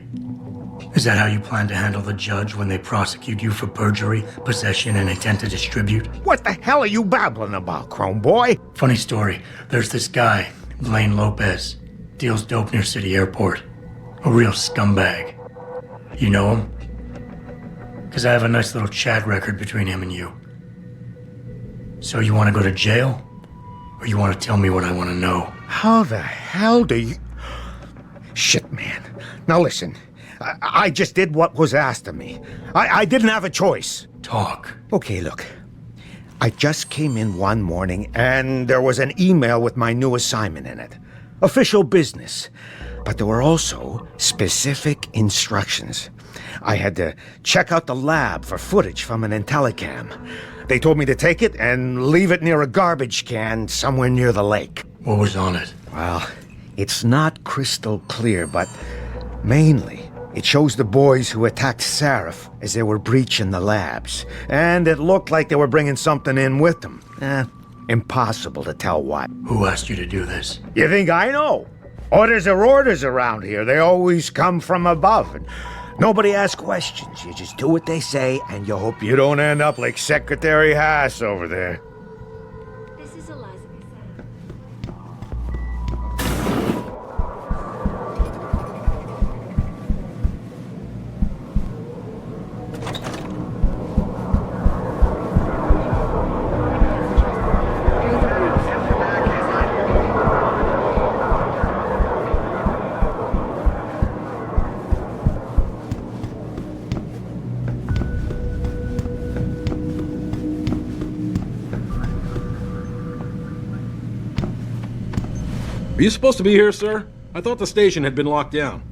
Speaker 5: is that how you plan to handle the judge when they prosecute you for perjury, possession, and intent to distribute?
Speaker 6: What the hell are you babbling about, Chrome Boy?
Speaker 5: Funny story. There's this guy, Blaine Lopez, deals dope near City Airport. A real scumbag. You know him? Because I have a nice little chat record between him and you. So you want to go to jail? Or you want to tell me what I want to know?
Speaker 6: How the hell do you... Shit, man. Now listen, I just did what was asked of me. I didn't have a choice.
Speaker 5: Talk.
Speaker 6: Okay, look. I just came in one morning and there was an email with my new assignment in it. Official business. But there were also specific instructions. I had to check out the lab for footage from an Intellicam. They told me to take it and leave it near a garbage can somewhere near the lake.
Speaker 5: What was on it?
Speaker 6: Well, it's not crystal clear, but mainly it shows the boys who attacked Seraph as they were breaching the labs. And it looked like they were bringing something in with them. Impossible to tell what.
Speaker 5: Who asked you to do this?
Speaker 6: You think I know? Orders are orders around here. They always come from above. And nobody asks questions. You just do what they say, and you hope you don't end up like Secretary Haas over there.
Speaker 3: This is Eliza.
Speaker 9: Are you supposed to be here, sir? I thought the station had been locked down.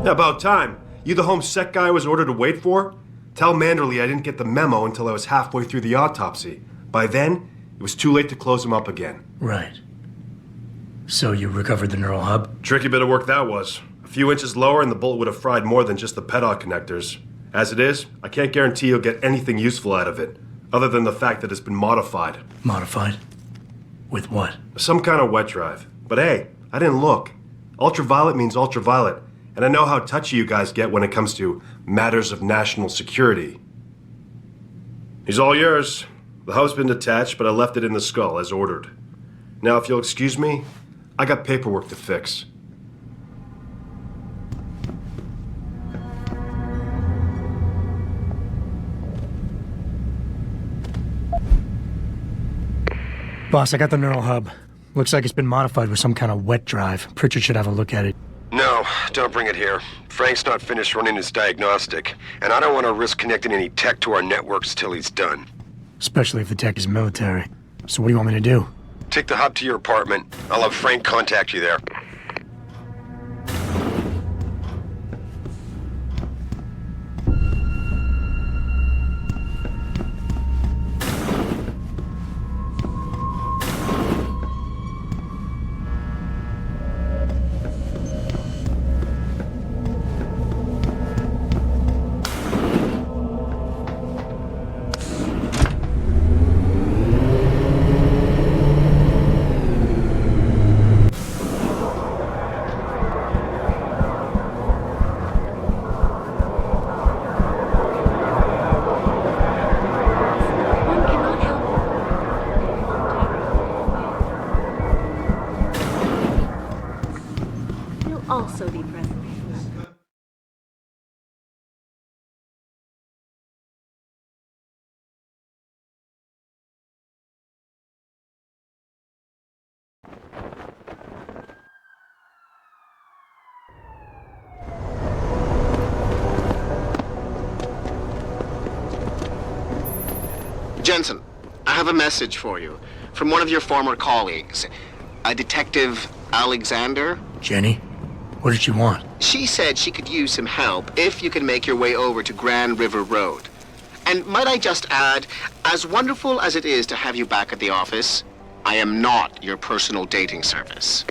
Speaker 7: About time. You the home sec guy I was ordered to wait for? Tell Manderley I didn't get the memo until I was halfway through the autopsy. By then, it was too late to close him up again.
Speaker 5: Right. So you recovered the neural hub?
Speaker 7: Tricky bit of work that was. A few inches lower and the bullet would have fried more than just the pedal connectors. As it is, I can't guarantee you'll get anything useful out of it, other than the fact that it's been modified.
Speaker 5: Modified? With what?
Speaker 7: Some kind of wet drive. But hey, I didn't look. Ultraviolet means ultraviolet, and I know how touchy you guys get when it comes to matters of national security. He's all yours. The hub's been detached, but I left it in the skull, as ordered. Now, if you'll excuse me, I got paperwork to fix.
Speaker 5: Boss, I got the neural hub. Looks like it's been modified with some kind of wet drive. Pritchard should have a look at it.
Speaker 8: No, don't bring it here. Frank's not finished running his diagnostic, and I don't want to risk connecting any tech to our networks till he's done.
Speaker 5: Especially if the tech is military. So what do you want me to do?
Speaker 8: Take the hub to your apartment. I'll have Frank contact you there.
Speaker 3: Also be present.
Speaker 22: Jensen, I have a message for you from one of your former colleagues, a Detective Alexander.
Speaker 5: Jenny? What did she want?
Speaker 22: She said she could use some help if you can make your way over to Grand River Road. And might I just add, as wonderful as it is to have you back at the office, I am not your personal dating service.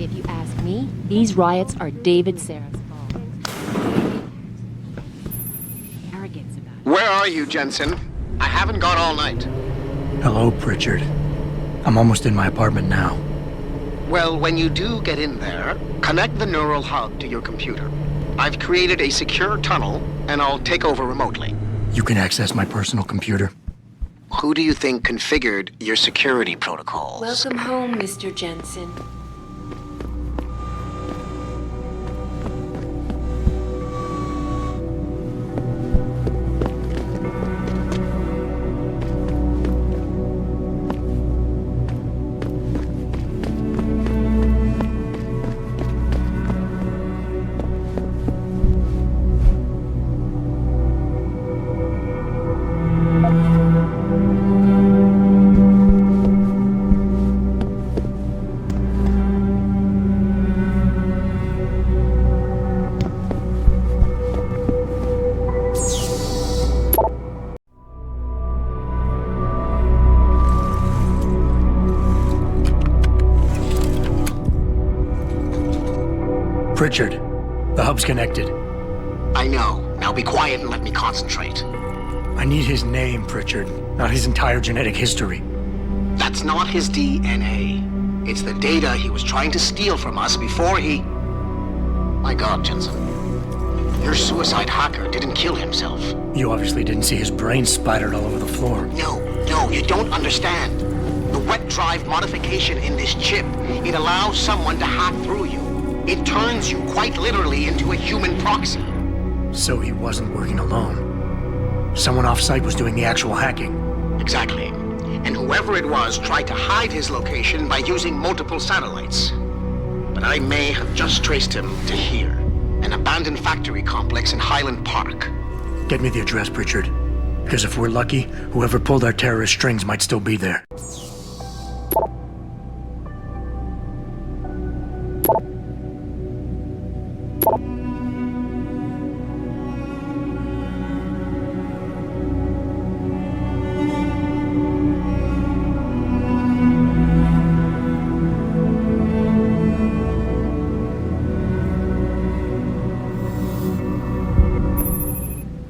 Speaker 3: If you ask me, these riots are David Serra's fault. Arrogance about it.
Speaker 22: Where are you, Jensen? I haven't got all night.
Speaker 5: Hello, Pritchard. I'm almost in my apartment now.
Speaker 22: Well, when you do get in there, connect the neural hub to your computer. I've created a secure tunnel, and I'll take over remotely.
Speaker 5: You can access my personal computer.
Speaker 22: Who do you think configured your security protocols?
Speaker 3: Welcome home, Mr. Jensen.
Speaker 5: Pritchard, the hub's connected.
Speaker 22: I know. Now be quiet and let me concentrate.
Speaker 5: I need his name, Pritchard, not his entire genetic history.
Speaker 22: That's not his DNA. It's the data he was trying to steal from us before he... My God, Jensen. Your suicide hacker didn't kill himself.
Speaker 5: You obviously didn't see his brain splattered all over the floor.
Speaker 22: No, you don't understand. The wet drive modification in this chip, it allows someone to hack through you. It turns you quite literally into a human proxy.
Speaker 5: So he wasn't working alone. Someone off-site was doing the actual hacking.
Speaker 22: Exactly. And whoever it was tried to hide his location by using multiple satellites. But I may have just traced him to here, an abandoned factory complex in Highland Park.
Speaker 5: Get me the address, Pritchard. Because if we're lucky, whoever pulled our terrorist strings might still be there.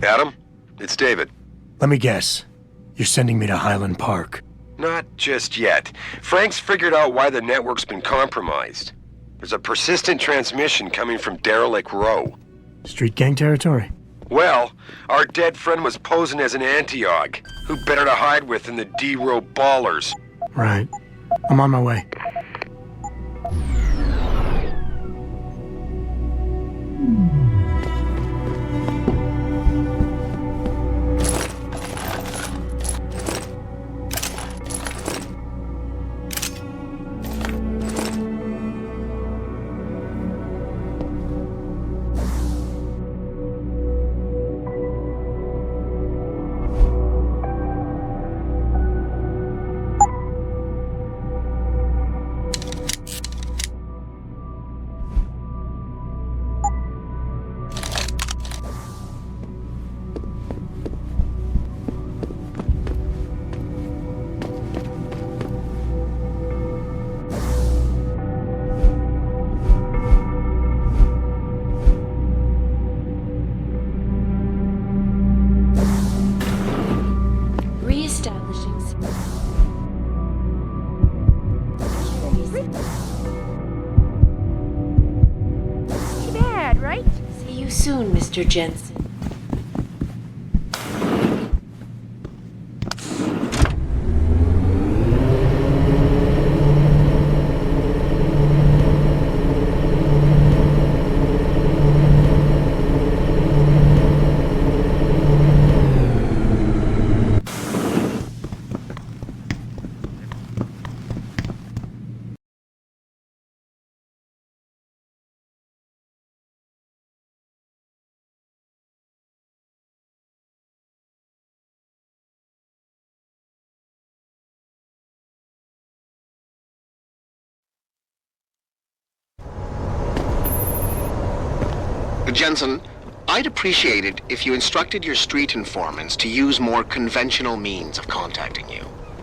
Speaker 8: Adam, it's David.
Speaker 5: Let me guess. You're sending me to Highland Park.
Speaker 8: Not just yet. Frank's figured out why the network's been compromised. There's a persistent transmission coming from Derelict Row.
Speaker 5: Street gang territory?
Speaker 8: Well, our dead friend was posing as an Antioch. Who better to hide with than the D-Row ballers?
Speaker 5: Right. I'm on my way.
Speaker 3: Soon, Mr. Jensen.
Speaker 22: Jensen, I'd appreciate it if you instructed your street informants to use more conventional means of contacting you.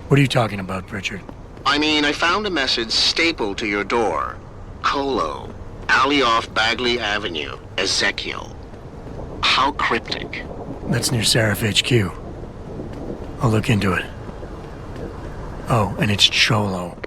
Speaker 5: What are you talking about, Pritchard?
Speaker 22: I mean, I found a message stapled to your door. Colo, alley off Bagley Avenue, Ezekiel. How cryptic.
Speaker 5: That's near Seraph HQ. I'll look into it. Oh, and it's Cholo.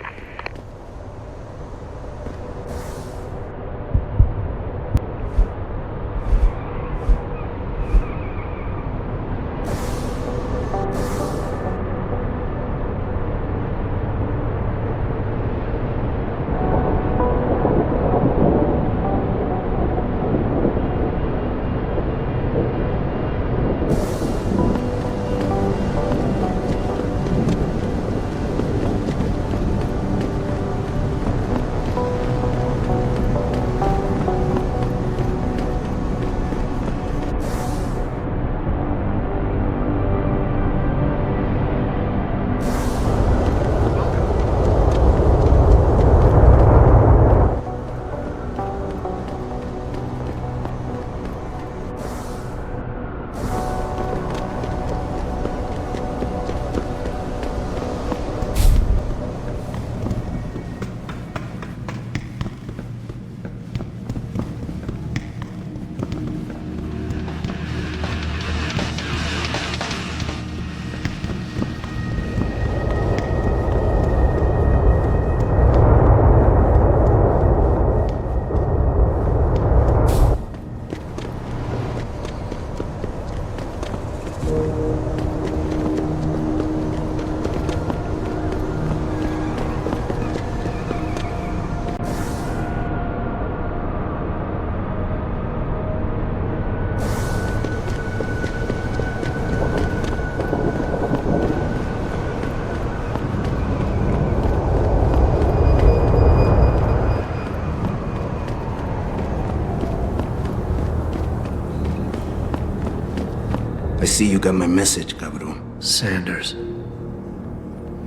Speaker 13: I see you got my message, cabrón.
Speaker 5: Sanders.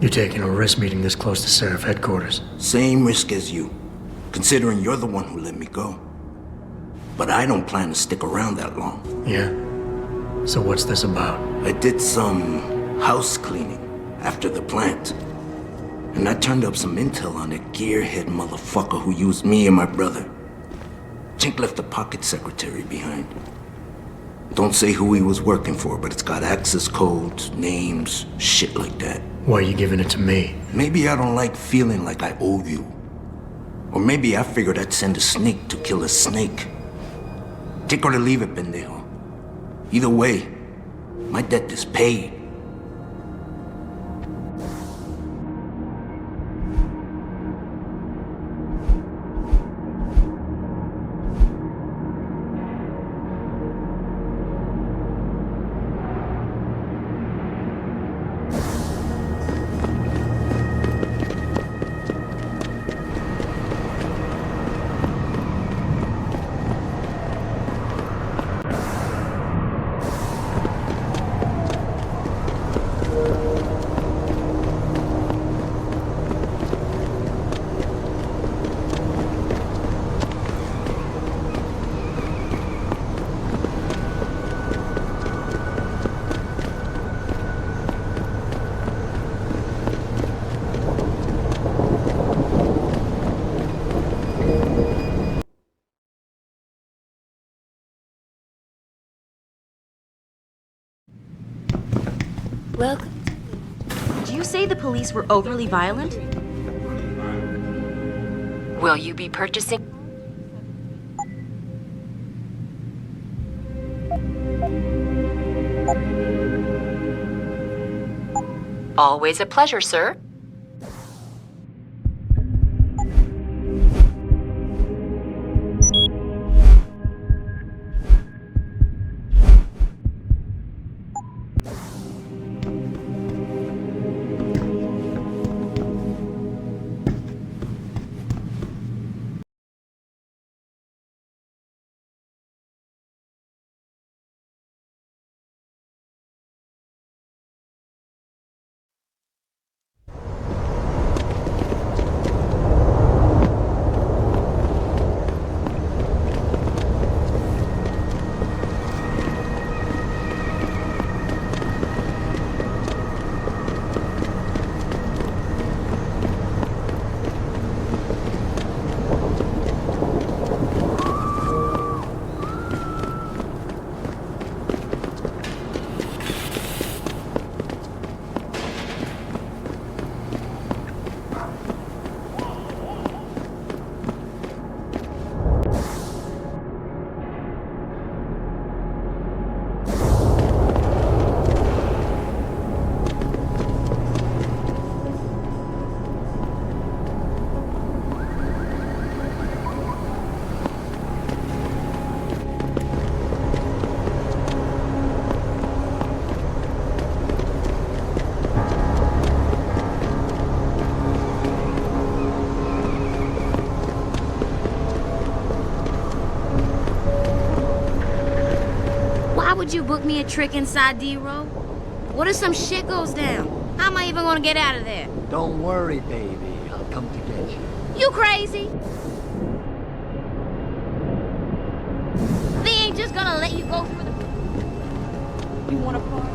Speaker 5: You're taking a risk meeting this close to Seraph headquarters.
Speaker 13: Same risk as you, considering you're the one who let me go. But I don't plan to stick around that long.
Speaker 5: Yeah? So what's this about?
Speaker 13: I did some house cleaning after the plant. And I turned up some intel on that gearhead motherfucker who used me and my brother. Chink left the pocket secretary behind. Don't say who he was working for, but it's got access codes, names, shit like that.
Speaker 5: Why are you giving it to me?
Speaker 13: Maybe I don't like feeling like I owe you. Or maybe I figured I'd send a snake to kill a snake. Take or to leave it, pendejo. Either way, my debt is paid.
Speaker 1: Welcome. Did you say the police were overly violent?
Speaker 3: Will you be purchasing? Always a pleasure, sir.
Speaker 19: Would you book me a trick inside D-Row? What if some shit goes down? How am I even gonna get out of there?
Speaker 12: Don't worry, baby. I'll come to get you.
Speaker 19: You crazy? They ain't just gonna let you go through the... You wanna party?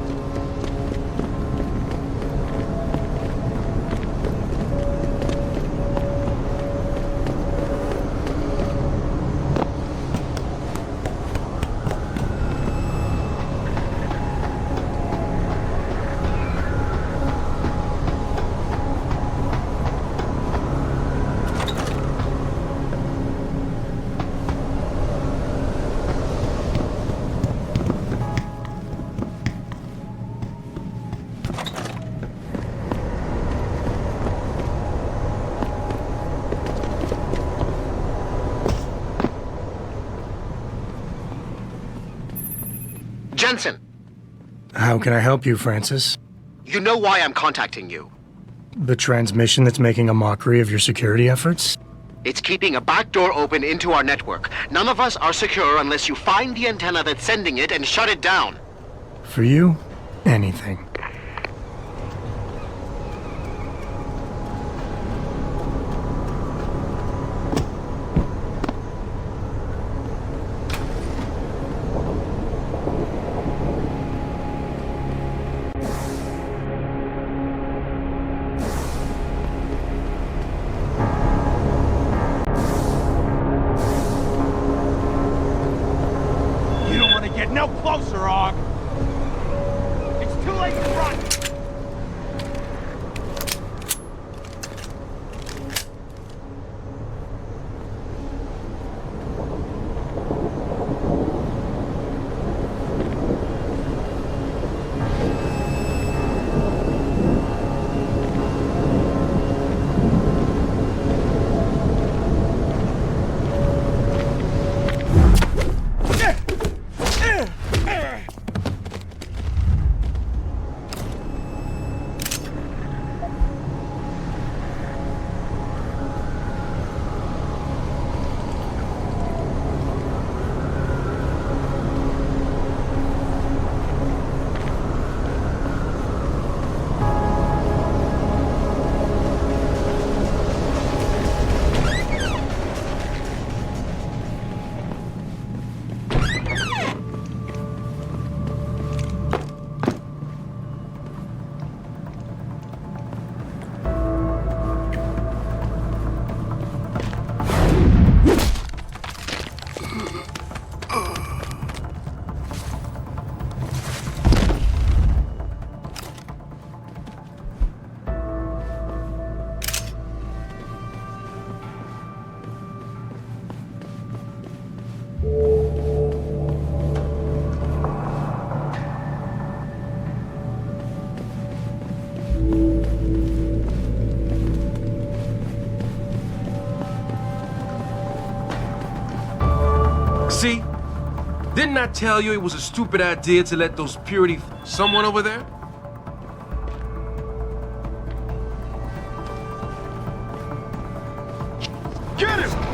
Speaker 22: Jensen,
Speaker 5: How can I help you, Francis?
Speaker 22: you know why I'm contacting you.
Speaker 5: The transmission that's making a mockery of your security efforts?
Speaker 22: It's keeping a back door open into our network. None of us are secure unless you find the antenna that's sending it and shut it down.
Speaker 5: For you, anything.
Speaker 17: You don't want to get no closer, Og. It's too late to run.
Speaker 16: See? Didn't I tell you it was a stupid idea to let those purity... Someone over there? Get him!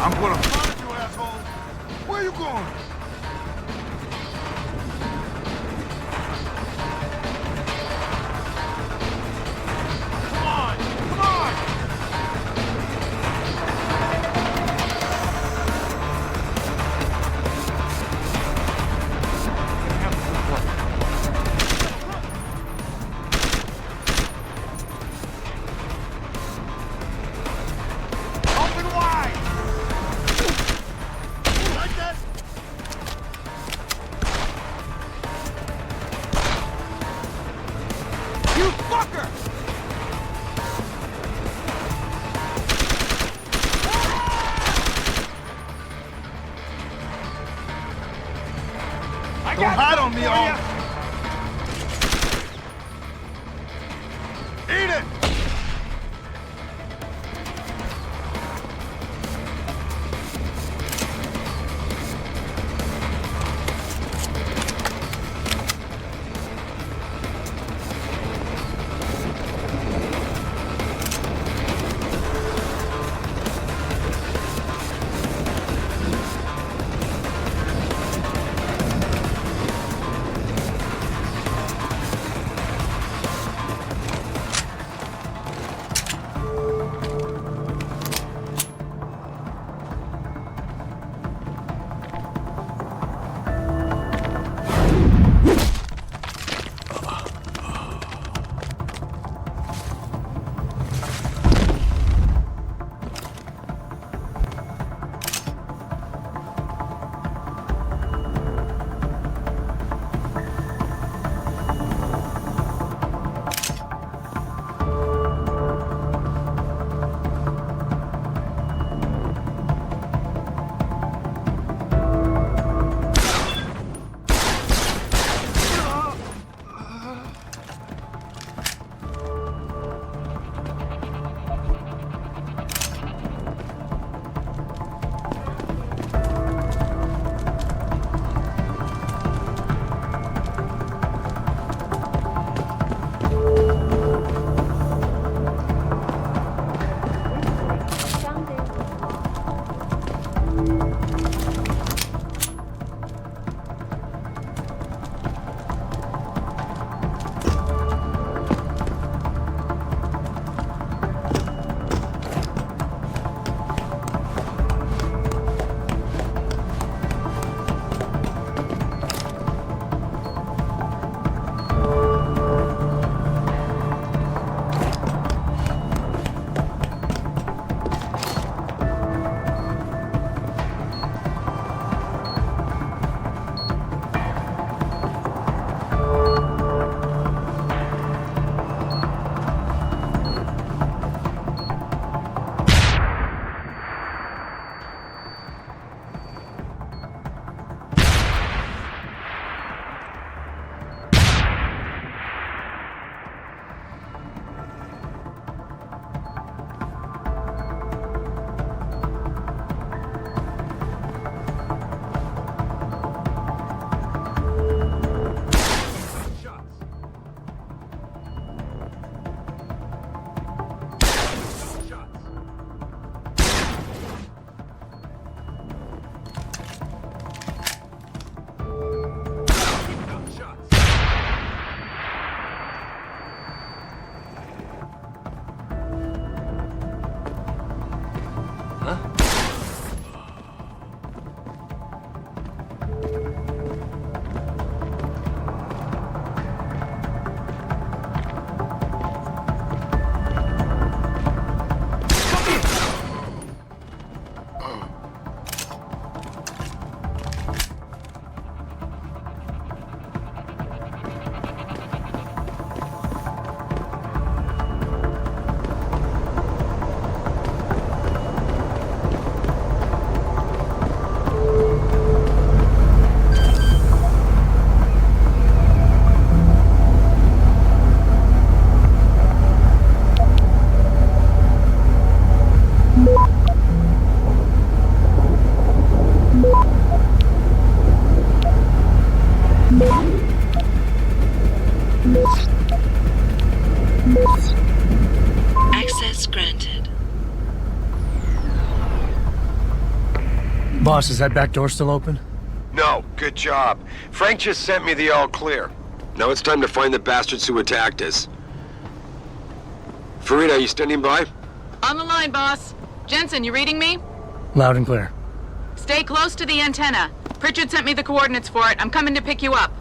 Speaker 10: I'm gonna find you, asshole! Where you going? Come on! Come on! Open wide! Like that? You fucker! Don't hide on me, all. Eat it!
Speaker 5: Boss, is that back door still open?
Speaker 8: No, good job. Frank just sent me the all clear. Now it's time to find the bastards who attacked us. Farida, you standing by?
Speaker 14: On the line, boss. Jensen, you reading me?
Speaker 5: Loud and clear.
Speaker 14: Stay close to the antenna. Pritchard sent me the coordinates for it. I'm coming to pick you up.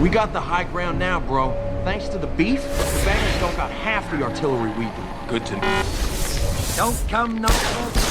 Speaker 17: We got the high ground now, bro. Thanks to the beef, the bangers don't got half the artillery we do.
Speaker 16: Good to know.
Speaker 12: Don't come no closer.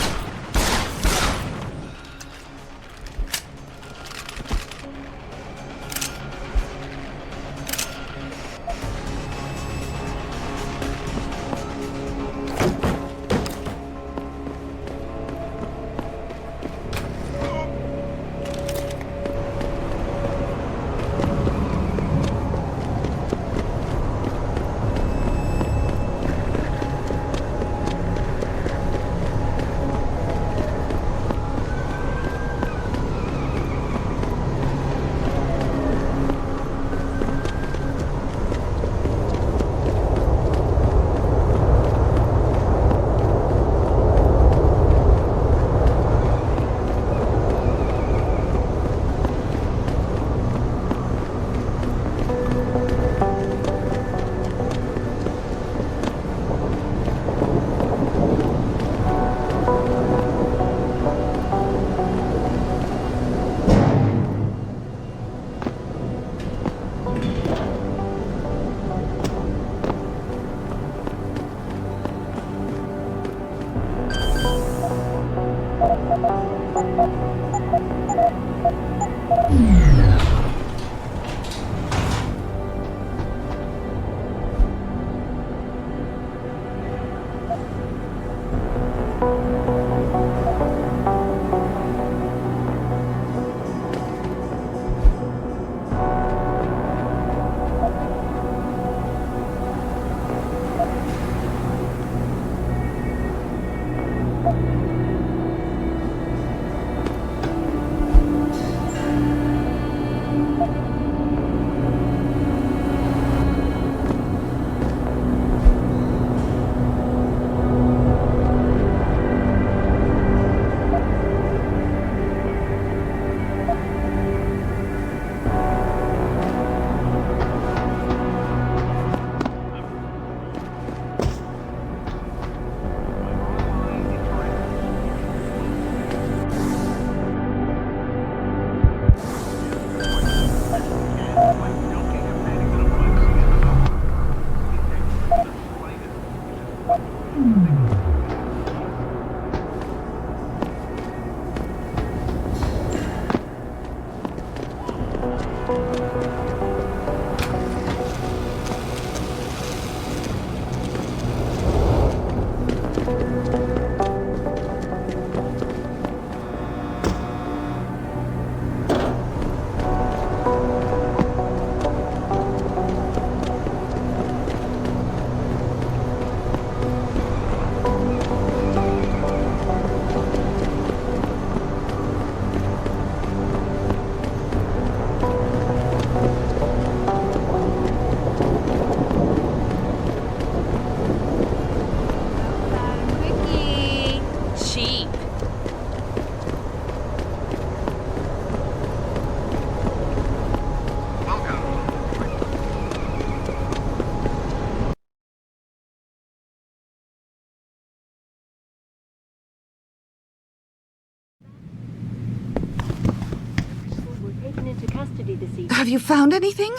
Speaker 11: custody this evening.
Speaker 15: Have you found anything?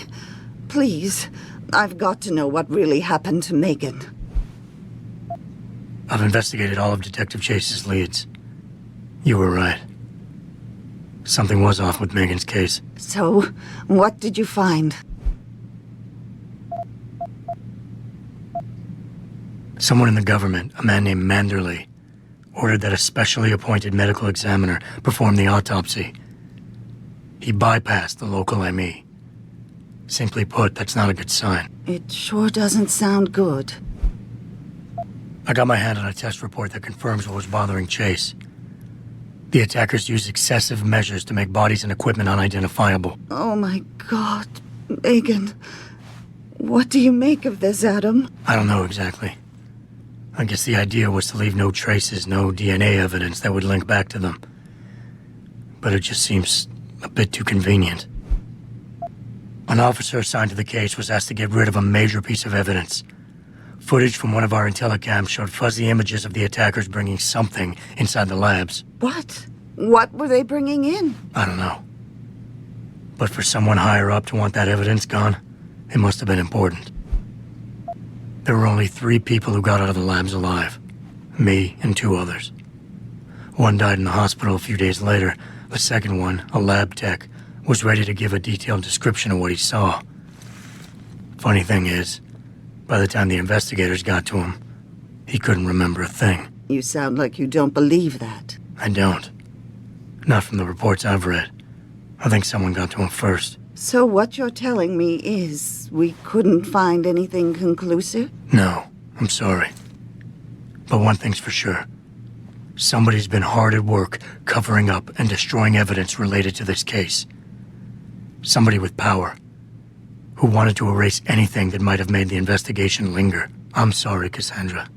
Speaker 15: Please, I've got to know what really happened to Megan.
Speaker 5: I've investigated all of Detective Chase's leads. You were right. Something was off with Megan's case.
Speaker 15: So, what did you find?
Speaker 5: Someone in the government, a man named Manderley, ordered that a specially appointed medical examiner perform the autopsy. He bypassed the local ME. Simply put, that's not a good sign.
Speaker 15: It sure doesn't sound good.
Speaker 5: I got my hand on a test report that confirms what was bothering Chase. The attackers used excessive measures to make bodies and equipment unidentifiable.
Speaker 15: Oh my God, Megan. What do you make of this, Adam?
Speaker 5: I don't know exactly. I guess the idea was to leave no traces, no DNA evidence that would link back to them. But it just seems a bit too convenient. An officer assigned to the case was asked to get rid of a major piece of evidence. Footage from one of our intellicams showed fuzzy images of the attackers bringing something inside the labs.
Speaker 15: What? What were they bringing in?
Speaker 5: I don't know. But for someone higher up to want that evidence gone, it must have been important. There were only 3 people who got out of the labs alive. Me and 2 others. One died in the hospital a few days later. The second one, a lab tech, was ready to give a detailed description of what he saw. Funny thing is, by the time the investigators got to him, he couldn't remember a thing.
Speaker 15: You sound like you don't believe that.
Speaker 5: I don't. Not from the reports I've read. I think someone got to him first.
Speaker 15: So what you're telling me is we couldn't find anything conclusive?
Speaker 5: No, I'm sorry. But one thing's for sure. Somebody's been hard at work covering up and destroying evidence related to this case. Somebody with power, who wanted to erase anything that might have made the investigation linger. I'm sorry, Cassandra.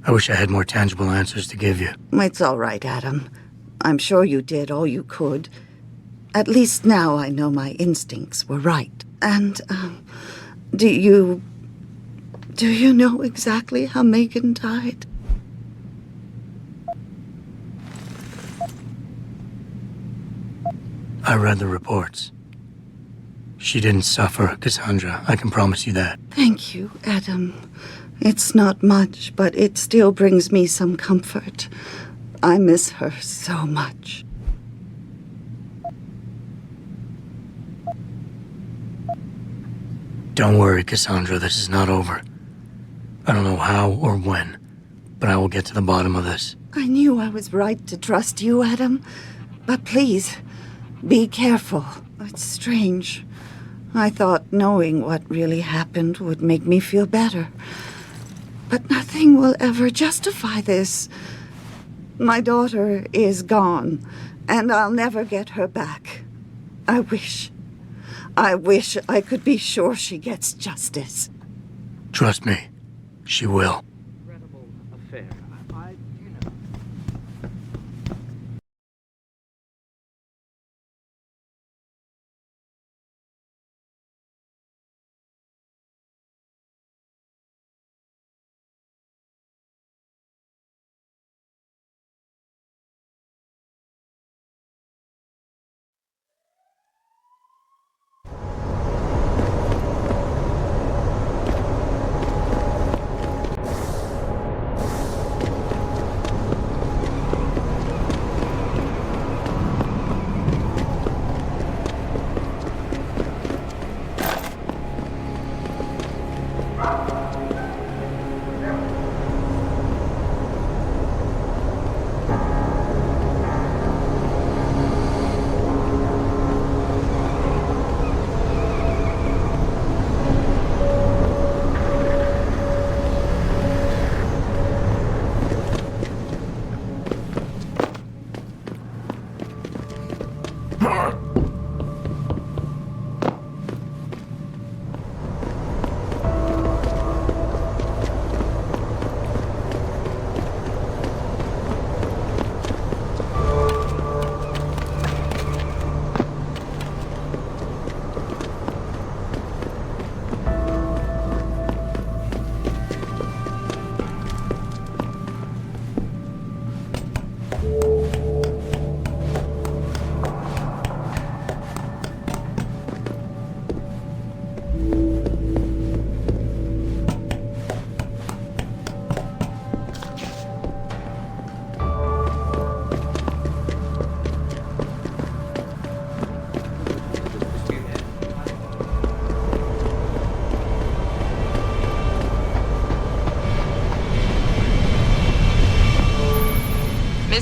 Speaker 5: I wish I had more tangible answers to give you.
Speaker 15: It's all right, Adam. I'm sure you did all you could. At least now I know my instincts were right. And, do you know exactly how Megan died?
Speaker 5: I read the reports. She didn't suffer, Cassandra. I can promise you that.
Speaker 15: Thank you, Adam. It's not much, but it still brings me some comfort. I miss her so much.
Speaker 5: Don't worry, Cassandra. This is not over. I don't know how or when, but I will get to the bottom of this.
Speaker 15: I knew I was right to trust you, Adam. But please, be careful. It's strange. I thought knowing what really happened would make me feel better. But nothing will ever justify this. My daughter is gone, and I'll never get her back. I wish I could be sure she gets justice.
Speaker 5: Trust me, she will.
Speaker 18: Incredible affair.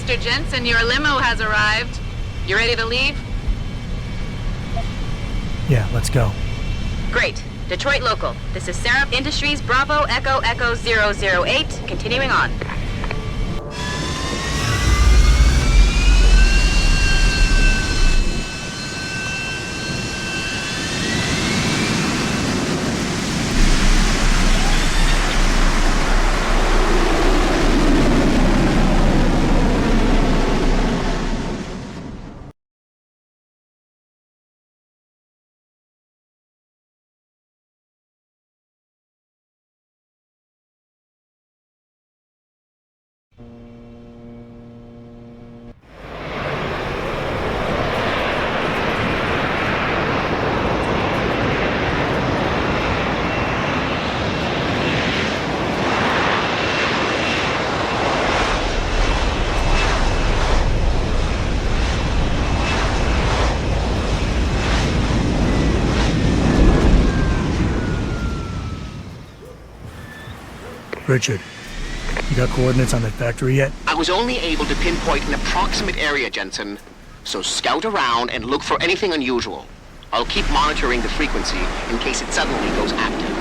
Speaker 14: Mr. Jensen, your limo has arrived. You ready to leave?
Speaker 5: Yeah, let's go.
Speaker 1: Great. Detroit local. This is Sarah Industries Bravo Echo Echo 008. Continuing on.
Speaker 5: Richard, you got coordinates on that factory yet?
Speaker 22: I was only able to pinpoint an approximate area, Jensen. So scout around and look for anything unusual. I'll keep monitoring the frequency in case it suddenly goes active.